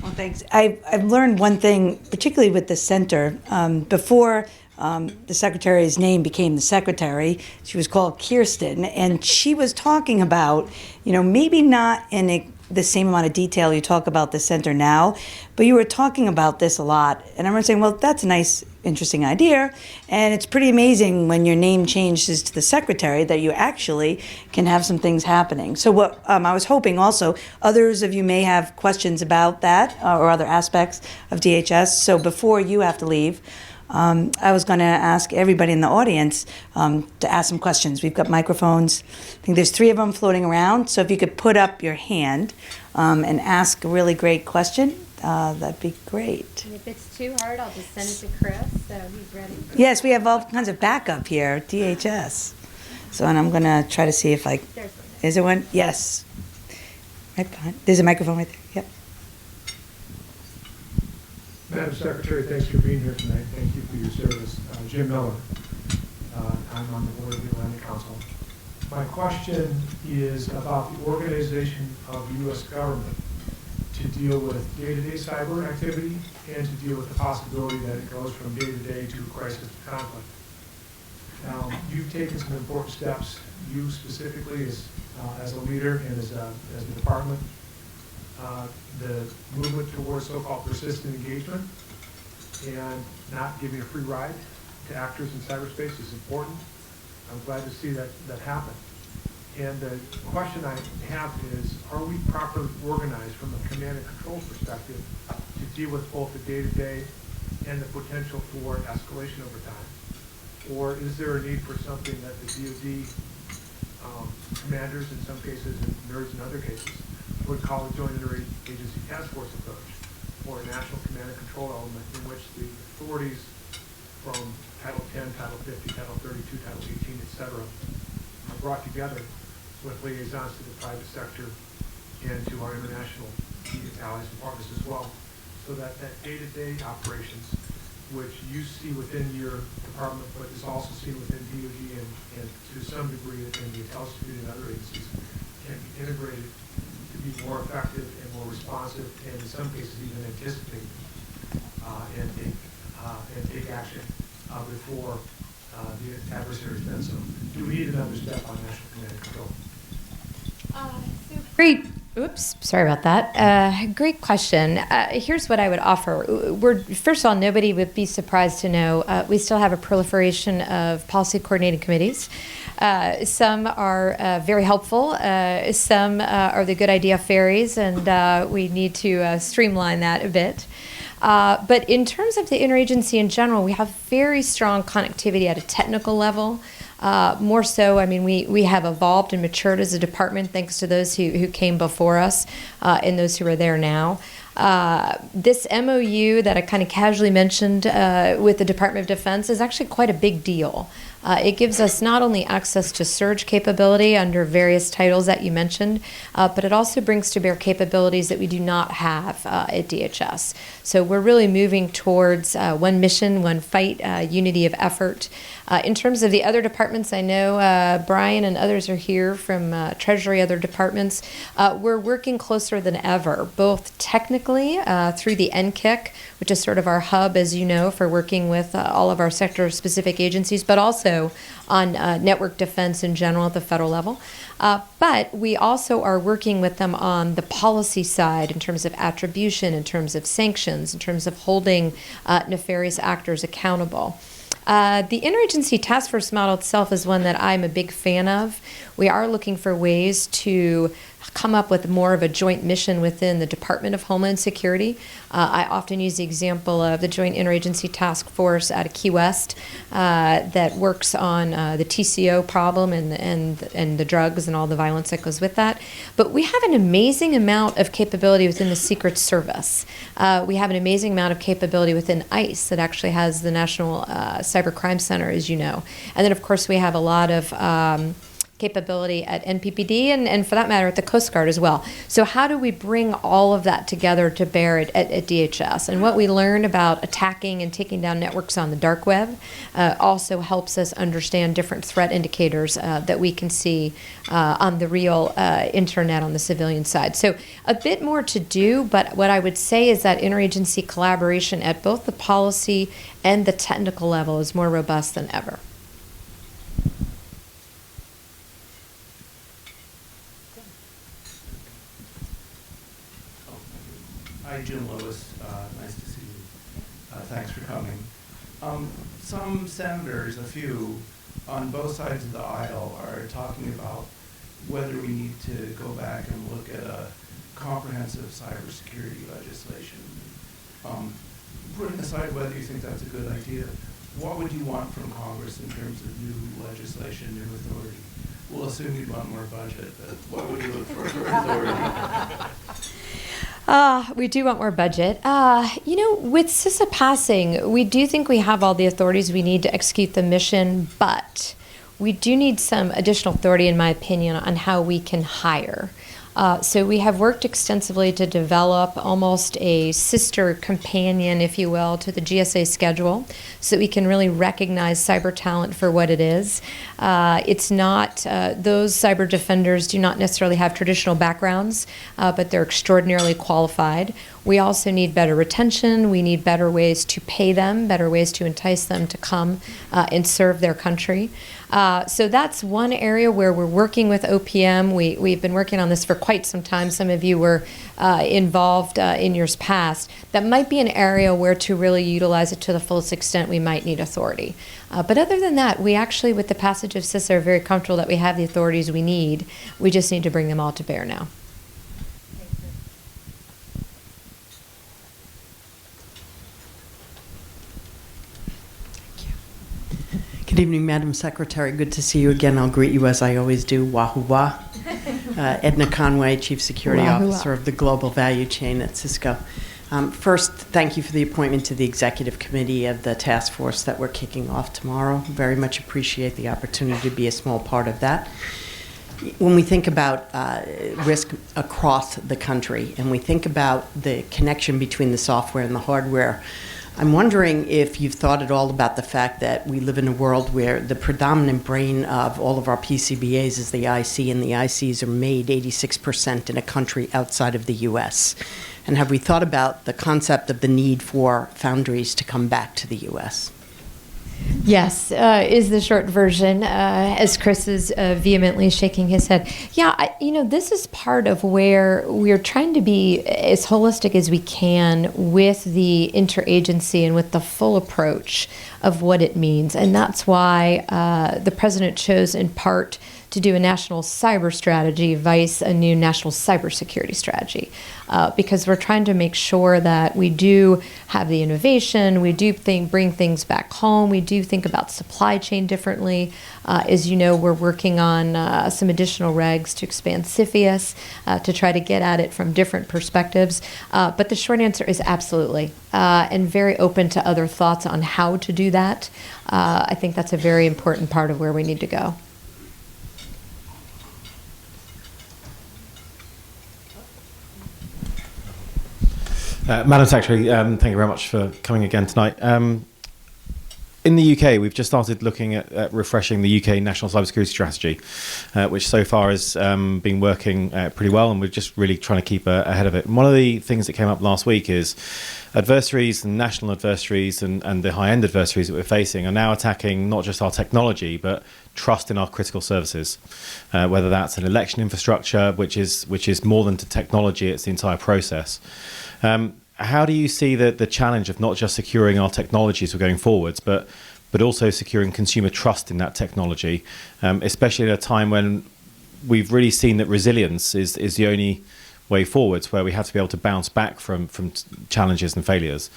Well, thanks. I've learned one thing, particularly with the center. Before the secretary's name became the secretary, she was called Kirstjen, and she was talking about, maybe not in the same amount of detail you talk about the center now, but you were talking about this a lot. And I remember saying, well, that's a nice, interesting idea. And it's pretty amazing when your name changes to the secretary that you actually can have some things happening. So what I was hoping also, others of you may have questions about that or other aspects of DHS. So before you have to leave, I was going to ask everybody in the audience to ask some questions. We've got microphones. I think there's 3 of them floating around. So if you could put up your hand and ask a really great question, that'd be great. And if it's too hard, I'll just send it to Chris, so he's ready. Yes, we have all kinds of backup here, DHS. So, and I'm going to try to see if I... There's one. Is there one? Yes. Right behind. There's a microphone right there. Yep. Madam Secretary, thanks for being here tonight. Thank you for your service. Jim Miller. I'm on the board of the Atlantic Council. My question is about the organization of the U.S. government to deal with day-to-day cyber activity and to deal with the possibility that it goes from day-to-day to crisis to conflict. Now, you've taken some important steps, you specifically as a leader and as a department. The movement towards so-called persistent engagement and not giving a free ride to actors in cyberspace is important. I'm glad to see that happen. And the question I have is, are we properly organized from a command and control perspective to deal with both the day-to-day and the potential for escalation over time? Or is there a need for something that the DoD commanders in some cases and nerds in other cases would call a joint interagency task force approach, or a national command and control element in which the authorities from Title 10, Title 50, Title 32, Title 18, et cetera, are brought together with liaisons to the private sector and to our international allies and partners as well, so that day-to-day operations, which you see within your department, but is also seen within DoD and to some degree in the intelligence community and other agencies, can be integrated to be more effective and more responsive, and in some cases even anticipate and take action before the adversary has done so. Do we need another step on national command and control? Great. Oops, sorry about that. Great question. Here's what I would offer. First of all, nobody would be surprised to know we still have a proliferation of policy coordinating committees. Some are very helpful. Some are the good idea fairies, and we need to streamline that a bit. But in terms of the interagency in general, we have very strong connectivity at a technical level. More so, I mean, we have evolved and matured as a department thanks to those who came before us and those who are there now. This MOU that I kind of casually mentioned with the Department of Defense is actually quite a big deal. It gives us not only access to surge capability under various titles that you mentioned, but it also brings to bear capabilities that we do not have at DHS. So we're really moving towards one mission, one fight, unity of effort. In terms of the other departments, I know Brian and others are here from Treasury, other departments. We're working closer than ever, both technically through the NCIC, which is sort of our hub, as you know, for working with all of our sector-specific agencies, but also on network defense in general at the federal level. But we also are working with them on the policy side in terms of attribution, in terms of sanctions, in terms of holding nefarious actors accountable. The interagency task force model itself is one that I'm a big fan of. We are looking for ways to come up with more of a joint mission within the Department of Homeland Security. I often use the example of the Joint Interagency Task Force out of Key West that works on the TCO problem and the drugs and all the violence that goes with that. But we have an amazing amount of capability within the Secret Service. We have an amazing amount of capability within ICE that actually has the National Cyber Crime Center, as you know. And then, of course, we have a lot of capability at NPPD and for that matter at the Coast Guard as well. So how do we bring all of that together to bear at DHS? And what we learn about attacking and taking down networks on the dark web also helps us understand different threat indicators that we can see on the real internet on the civilian side. So a bit more to do, but what I would say is that interagency collaboration at both the policy and the technical level is more robust than ever. Hi, Jim Lewis. Nice to see you. Thanks for coming. Some senators, a few, on both sides of the aisle are talking about whether we need to go back and look at a comprehensive cybersecurity legislation. Putting aside whether you think that's a good idea, what would you want from Congress in terms of new legislation, new authority? We'll assume you'd want more budget, but what would you look for authority? We do want more budget. With CISA passing, we do think we have all the authorities we need to execute the mission, but we do need some additional authority, in my opinion, on how we can hire. So we have worked extensively to develop almost a sister companion, if you will, to the GSA schedule so that we can really recognize cyber talent for what it is. It's not, those cyber defenders do not necessarily have traditional backgrounds, but they're extraordinarily qualified. We also need better retention. We need better ways to pay them, better ways to entice them to come and serve their country. So that's one area where we're working with OPM. We've been working on this for quite some time. Some of you were involved in years past. That might be an area where to really utilize it to the fullest extent we might need authority. But other than that, we actually, with the passage of CISA, are very comfortable that we have the authorities we need. We just need to bring them all to bear now. Good evening, Madam Secretary. Good to see you again. I'll greet you as I always do. Wahoo wah. Edna Conway, Chief Security Wahoo Officer of the Global Value Chain at Cisco. First, thank you for the appointment to the Executive Committee of the task force that we're kicking off tomorrow. Very much appreciate the opportunity to be a small part of that. When we think about risk across the country and we think about the connection between the software and the hardware, I'm wondering if you've thought at all about the fact that we live in a world where the predominant brain of all of our PCBAs is the IC, and the ICs are made 86% in a country outside of the US. And have we thought about the concept of the need for foundries to come back to the US? Yes, is the short version, as Chris is vehemently shaking his head. Yeah, this is part of where we're trying to be as holistic as we can with the interagency and with the full approach of what it means. And that's why the president chose in part to do a national cyber strategy, vice a new national cybersecurity strategy, because we're trying to make sure that we do have the innovation, we do bring things back home, we do think about supply chain differently. As you know, we're working on some additional regs to expand CFIUS to try to get at it from different perspectives. But the short answer is absolutely, and very open to other thoughts on how to do that. I think that's a very important part of where we need to go. Madam Secretary, thank you very much for coming again tonight. In the UK, we've just started looking at refreshing the UK National Cybersecurity Strategy, which so far has been working pretty well, and we're just really trying to keep ahead of it. And one of the things that came up last week is adversaries and national adversaries and the high-end adversaries that we're facing are now attacking not just our technology, but trust in our critical services, whether that's an election infrastructure, which is more than to technology, it's the entire process. How do you see the challenge of not just securing our technologies for going forwards, but also securing consumer trust in that technology, especially at a time when we've really seen that resilience is the only way forwards, where we have to be able to bounce back from challenges and failures.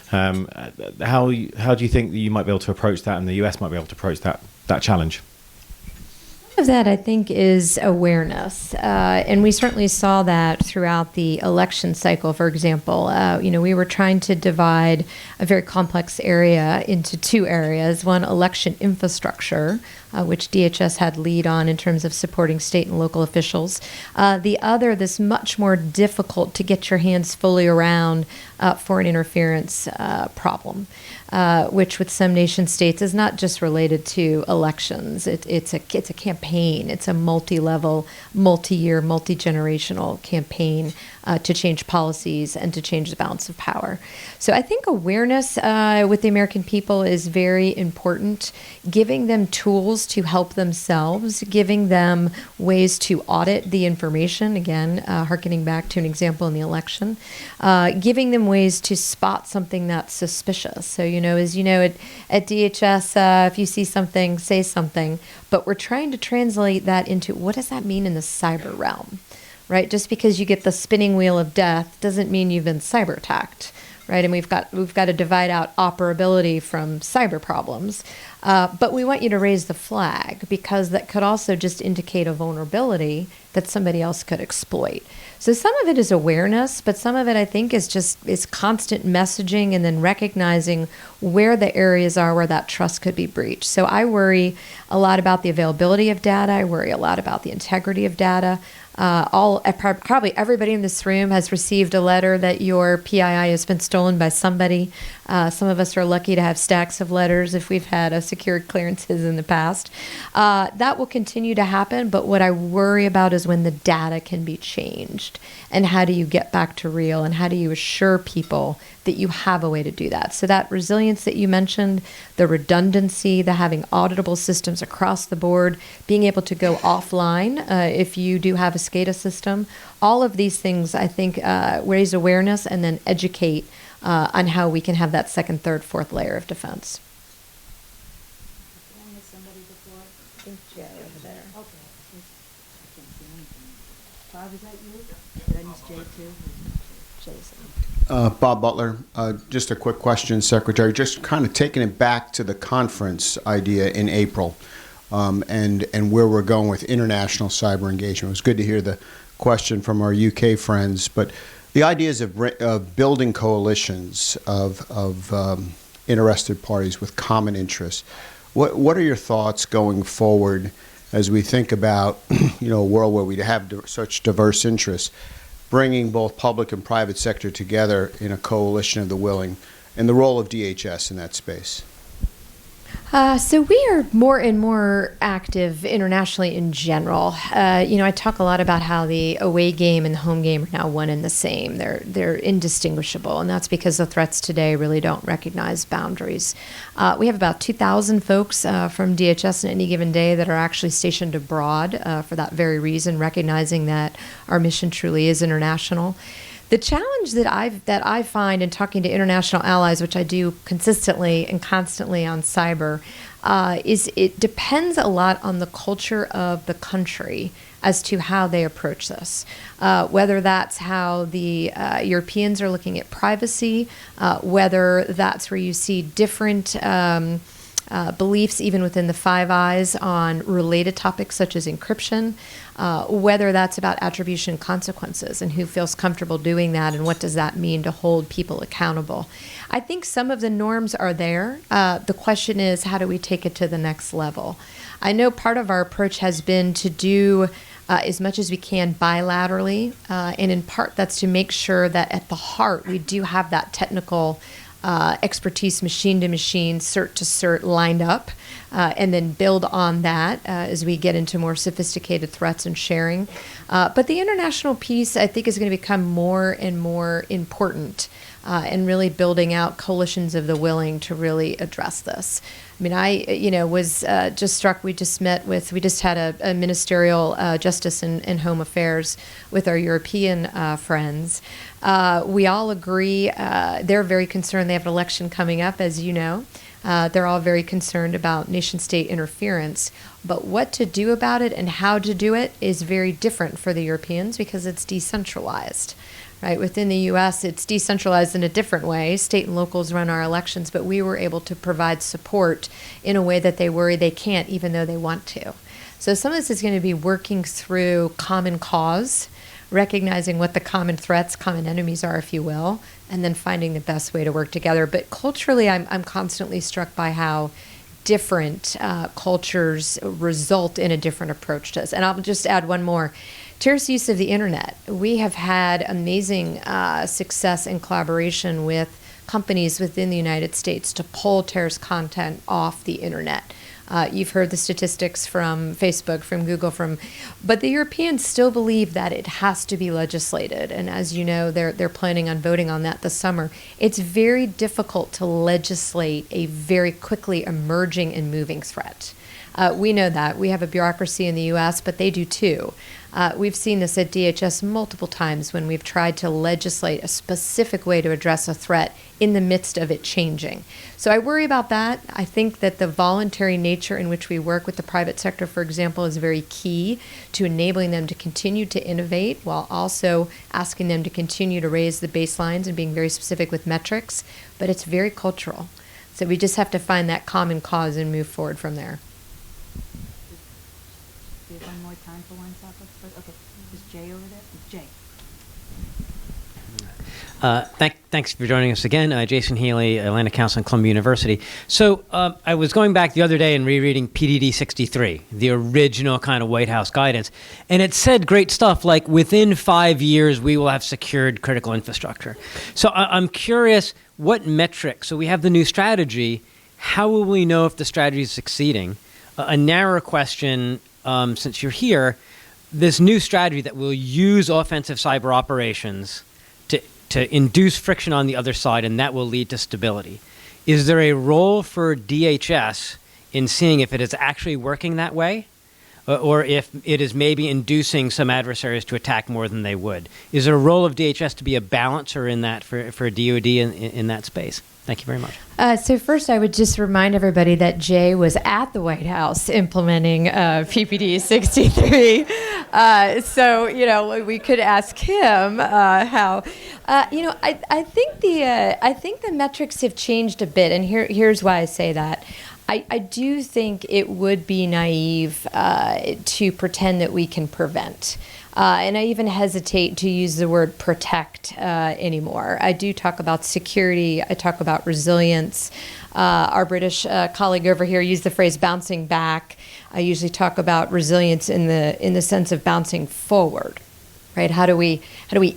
How do you think that you might be able to approach that, and the US might be able to approach that challenge? Of that, I think, is awareness. And we certainly saw that throughout the election cycle, for example. We were trying to divide a very complex area into two areas. One, election infrastructure, which DHS had lead on in terms of supporting state and local officials. The other, this much more difficult to get your hands fully around foreign interference problem. Which with some nation states is not just related to elections. It's a campaign. It's a multi-level, multi-year, multi-generational campaign to change policies and to change the balance of power. So I think awareness with the American people is very important. Giving them tools to help themselves, giving them ways to audit the information, again, hearkening back to an example in the election, giving them ways to spot something that's suspicious. So, as you know, at DHS, if you see something, say something, but we're trying to translate that into what does that mean in the cyber realm, right? Just because you get the spinning wheel of death doesn't mean you've been cyber attacked, right? And we've got to divide out operability from cyber problems. But we want you to raise the flag, because that could also just indicate a vulnerability that somebody else could exploit. So some of it is awareness, but some of it, I think, is constant messaging and then recognizing where the areas are where that trust could be breached. So I worry a lot about the availability of data. I worry a lot about the integrity of data. Probably everybody in this room has received a letter that your PII has been stolen by somebody. Some of us are lucky to have stacks of letters if we've had secured clearances in the past. That will continue to happen, but what I worry about is when the data can be changed, and how do you get back to real, and how do you assure people that you have a way to do that. So that resilience that you mentioned, the redundancy, the having auditable systems across the board, being able to go offline if you do have a SCADA system, all of these things, I think, raise awareness and then educate on how we can have that second, third, fourth layer of defense. Bob, is that you? Did I miss Jay too? Jason. Bob Butler, just a quick question, Secretary. Just kind of taking it back to the conference idea in April, and where we're going with international cyber engagement. It was good to hear the question from our UK friends, but the ideas of building coalitions of interested parties with common interests. What are your thoughts going forward as we think about a world where we have such diverse interests, bringing both public and private sector together in a coalition of the willing, and the role of DHS in that space? So we are more and more active internationally in general. I talk a lot about how the away game and the home game are now one and the same. They're indistinguishable, and that's because the threats today really don't recognize boundaries. We have about 2,000 folks from DHS on any given day that are actually stationed abroad for that very reason, recognizing that our mission truly is international. The challenge that I find in talking to international allies, which I do consistently and constantly on cyber, is it depends a lot on the culture of the country as to how they approach this. Whether that's how the Europeans are looking at privacy, whether that's where you see different beliefs even within the Five Eyes on related topics such as encryption, whether that's about attribution consequences and who feels comfortable doing that and what does that mean to hold people accountable. I think some of the norms are there. The question is, how do we take it to the next level? I know part of our approach has been to do as much as we can bilaterally, and in part that's to make sure that at the heart we do have that technical expertise, machine to machine, cert to cert lined up, and then build on that as we get into more sophisticated threats and sharing. But the international piece, I think, is going to become more and more important, and really building out coalitions of the willing to really address this. I mean, I was just struck. We just had a ministerial justice and home affairs with our European friends. We all agree. They're very concerned. They have an election coming up, as you know. They're all very concerned about nation-state interference. But what to do about it and how to do it is very different for the Europeans because it's decentralized. Right? Within the U.S., it's decentralized in a different way. State and locals run our elections, but we were able to provide support in a way that they worry they can't, even though they want to. So some of this is going to be working through common cause, recognizing what the common threats, common enemies are, if you will, and then finding the best way to work together. But culturally, I'm constantly struck by how different cultures result in a different approach to this. And I'll just add one more. Terrorist use of the internet. We have had amazing success in collaboration with companies within the United States to pull terrorist content off the internet. You've heard the statistics from Facebook, from Google, but the Europeans still believe that it has to be legislated. And as you know, they're planning on voting on that this summer. It's very difficult to legislate a very quickly emerging and moving threat. We know that. We have a bureaucracy in the U.S., but they do too. We've seen this at DHS multiple times when we've tried to legislate a specific way to address a threat in the midst of it changing. So I worry about that. I think that the voluntary nature in which we work with the private sector, for example, is very key to enabling them to continue to innovate while also asking them to continue to raise the baselines and being very specific with metrics. But it's very cultural. So we just have to find that common cause and move forward from there. We have one more time for one topic. Okay, is Jay over there? Jay. Thanks for joining us again. Jason Healy, Atlantic Council and Columbia University. So I was going back the other day and rereading PDD 63, the original kind of White House guidance, and it said great stuff like, within 5 years, we will have secured critical infrastructure. So I'm curious, what metrics? So we have the new strategy. How will we know if the strategy is succeeding? A narrower question, since you're here, this new strategy that will use offensive cyber operations to induce friction on the other side, and that will lead to stability. Is there a role for DHS in seeing if it is actually working that way, or if it is maybe inducing some adversaries to attack more than they would? Is there a role of DHS to be a balancer in that for DoD in that space? Thank you very much. So first, I would just remind everybody that Jay was at the White House implementing PPD 63. So, we could ask him how. I think the metrics have changed a bit, and here's why I say that. I do think it would be naive to pretend that we can prevent. And I even hesitate to use the word protect anymore. I do talk about security. I talk about resilience. Our British colleague over here used the phrase bouncing back. I usually talk about resilience in the sense of bouncing forward. Right? How do we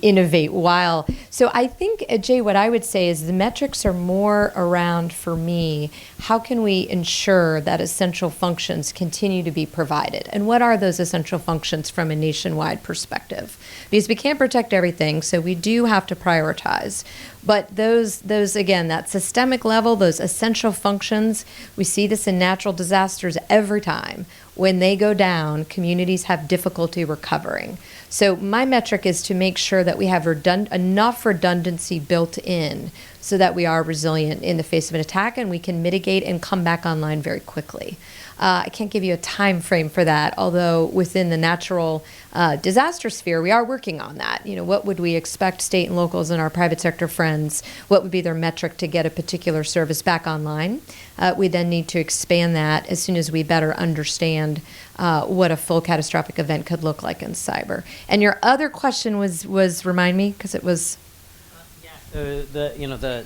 innovate while? So I think, Jay, what I would say is the metrics are more around, for me, how can we ensure that essential functions continue to be provided? And what are those essential functions from a nationwide perspective? Because we can't protect everything, so we do have to prioritize. But those again, that systemic level, those essential functions, we see this in natural disasters every time. When they go down, communities have difficulty recovering. So my metric is to make sure that we have enough redundancy built in so that we are resilient in the face of an attack and we can mitigate and come back online very quickly. I can't give you a time frame for that, although within the natural disaster sphere, we are working on that. What would we expect state and locals and our private sector friends, what would be their metric to get a particular service back online? We then need to expand that as soon as we better understand what a full catastrophic event could look like in cyber. And your other question was remind me, because it was... the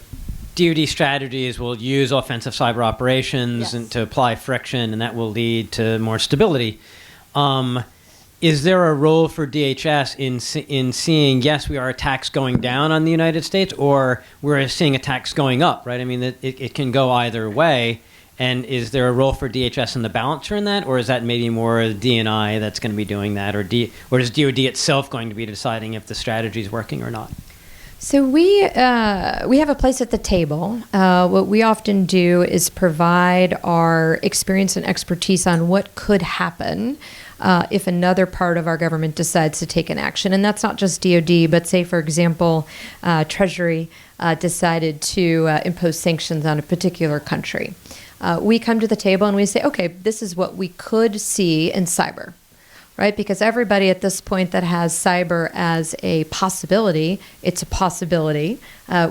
DoD strategies will use offensive cyber operations Yes. and to apply friction, and that will lead to more stability. Is there a role for DHS in seeing, yes, we are attacks going down on the United States, or we're seeing attacks going up, right? I mean, it can go either way. And is there a role for DHS in the balancer in that, or is that maybe more DNI that's going to be doing that, or is DoD itself going to be deciding if the strategy is working or not? So we have a place at the table. What we often do is provide our experience and expertise on what could happen if another part of our government decides to take an action. And that's not just DoD, but say, for example, Treasury decided to impose sanctions on a particular country. We come to the table and we say, okay, this is what we could see in cyber. Right? Because everybody at this point that has cyber as a possibility, it's a possibility.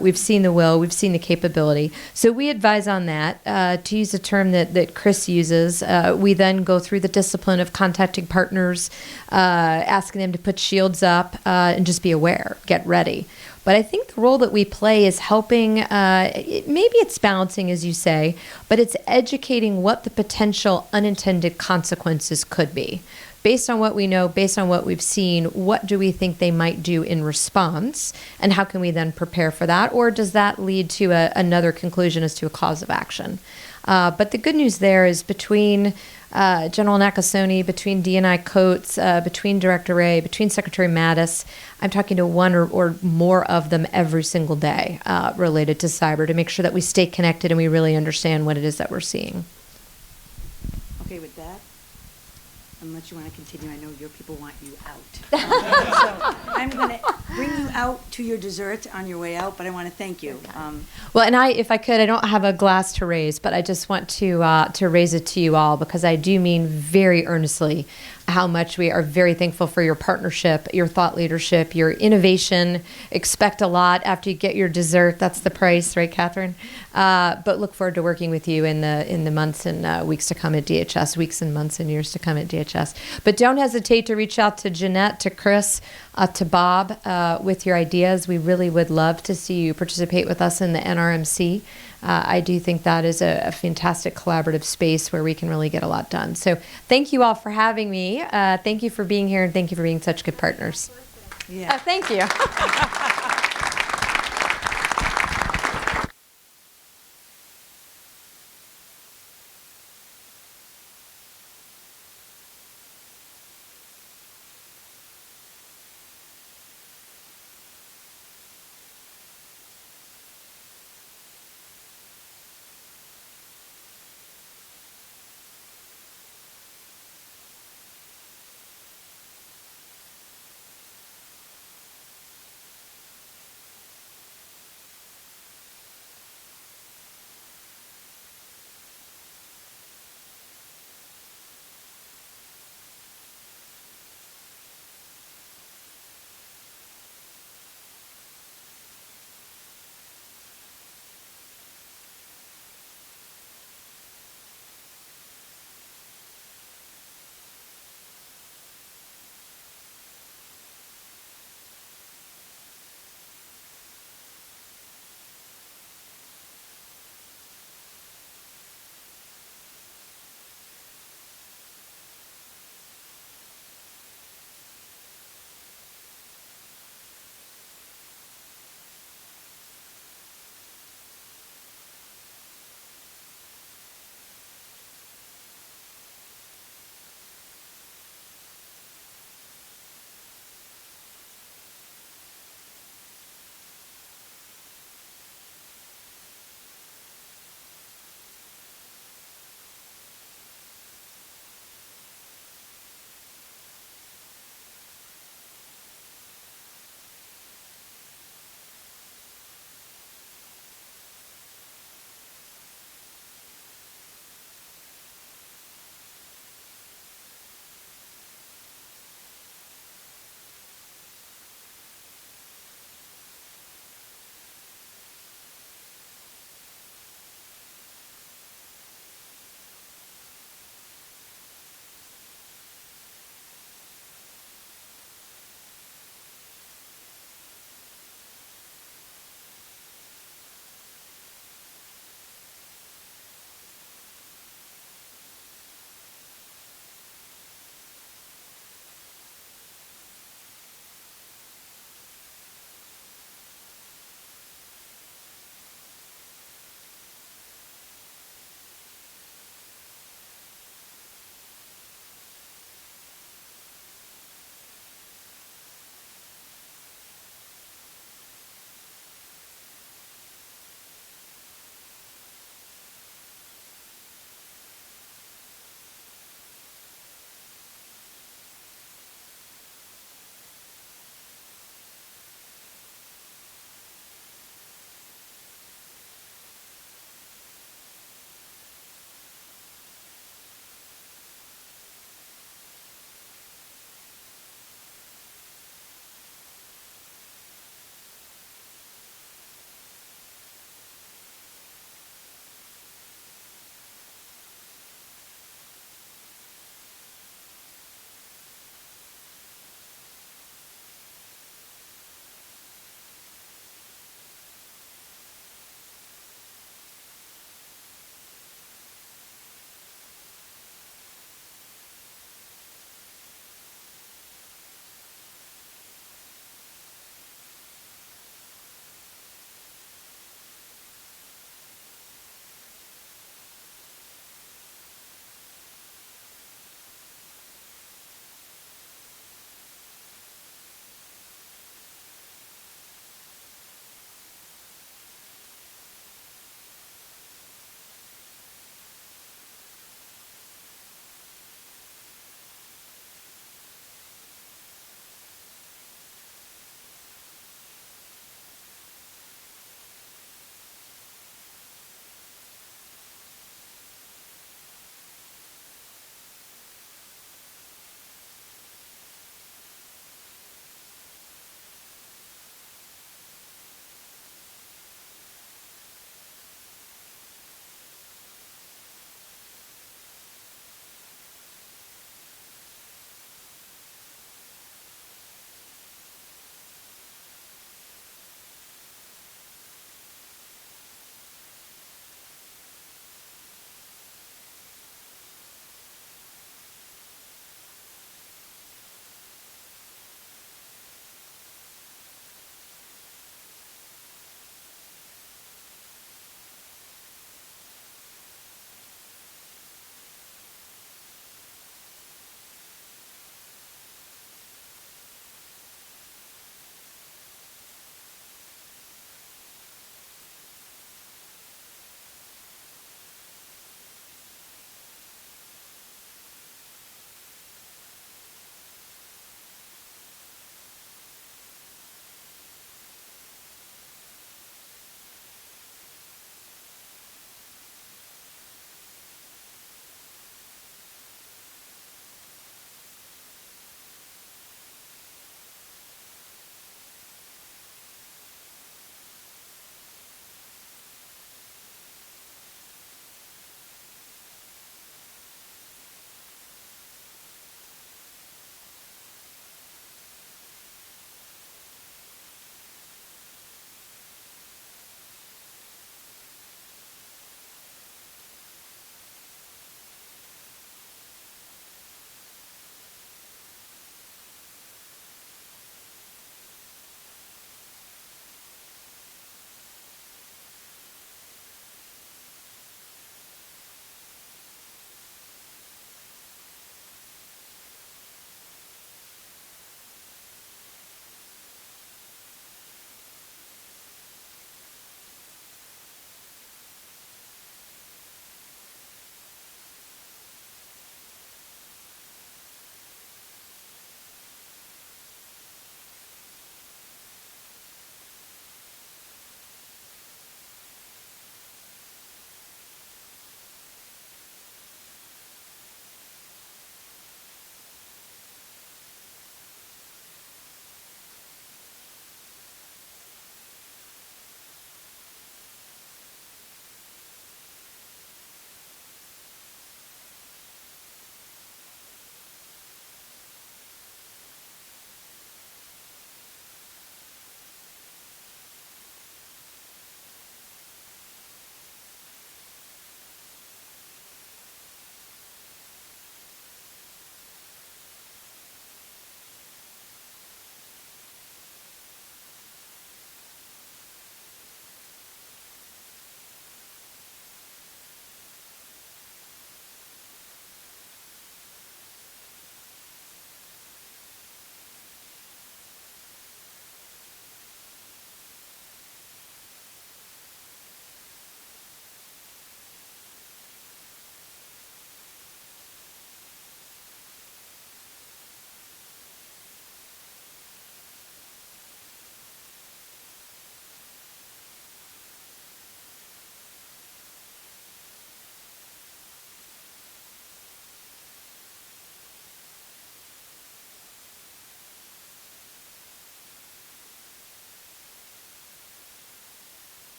We've seen the will, we've seen the capability. So we advise on that. To use a term that Chris uses, we then go through the discipline of contacting partners, asking them to put shields up and just be aware, get ready. But I think the role that we play is helping, maybe it's balancing, as you say, but it's educating what the potential unintended consequences could be. Based on what we know, based on what we've seen, what do we think they might do in response, and how can we then prepare for that? Or does that lead to another conclusion as to a cause of action? But the good news there is between General Nakasone, between DNI Coates, between Director Ray, between Secretary Mattis, I'm talking to one or more of them every single day related to cyber to make sure that we stay connected and we really understand what it is that we're seeing. Okay, with that, unless you want to continue, I know your people want you out. So I'm going to bring you out to your dessert on your way out, but I want to thank you. Well, and if I could, I don't have a glass to raise, but I just want to raise it to you all, because I do mean very earnestly how much we are very thankful for your partnership, your thought leadership, your innovation. Expect a lot after you get your dessert. That's the price, right, Catherine? But look forward to working with you in the months and weeks to come at DHS, weeks and months and years to come at DHS. But don't hesitate to reach out to Jeanette, to Chris, to Bob with your ideas. We really would love to see you participate with us in the NRMC. I do think that is a fantastic collaborative space where we can really get a lot done. So thank you all for having me. Thank you for being here, and thank you for being such good partners. Yeah. Thank you.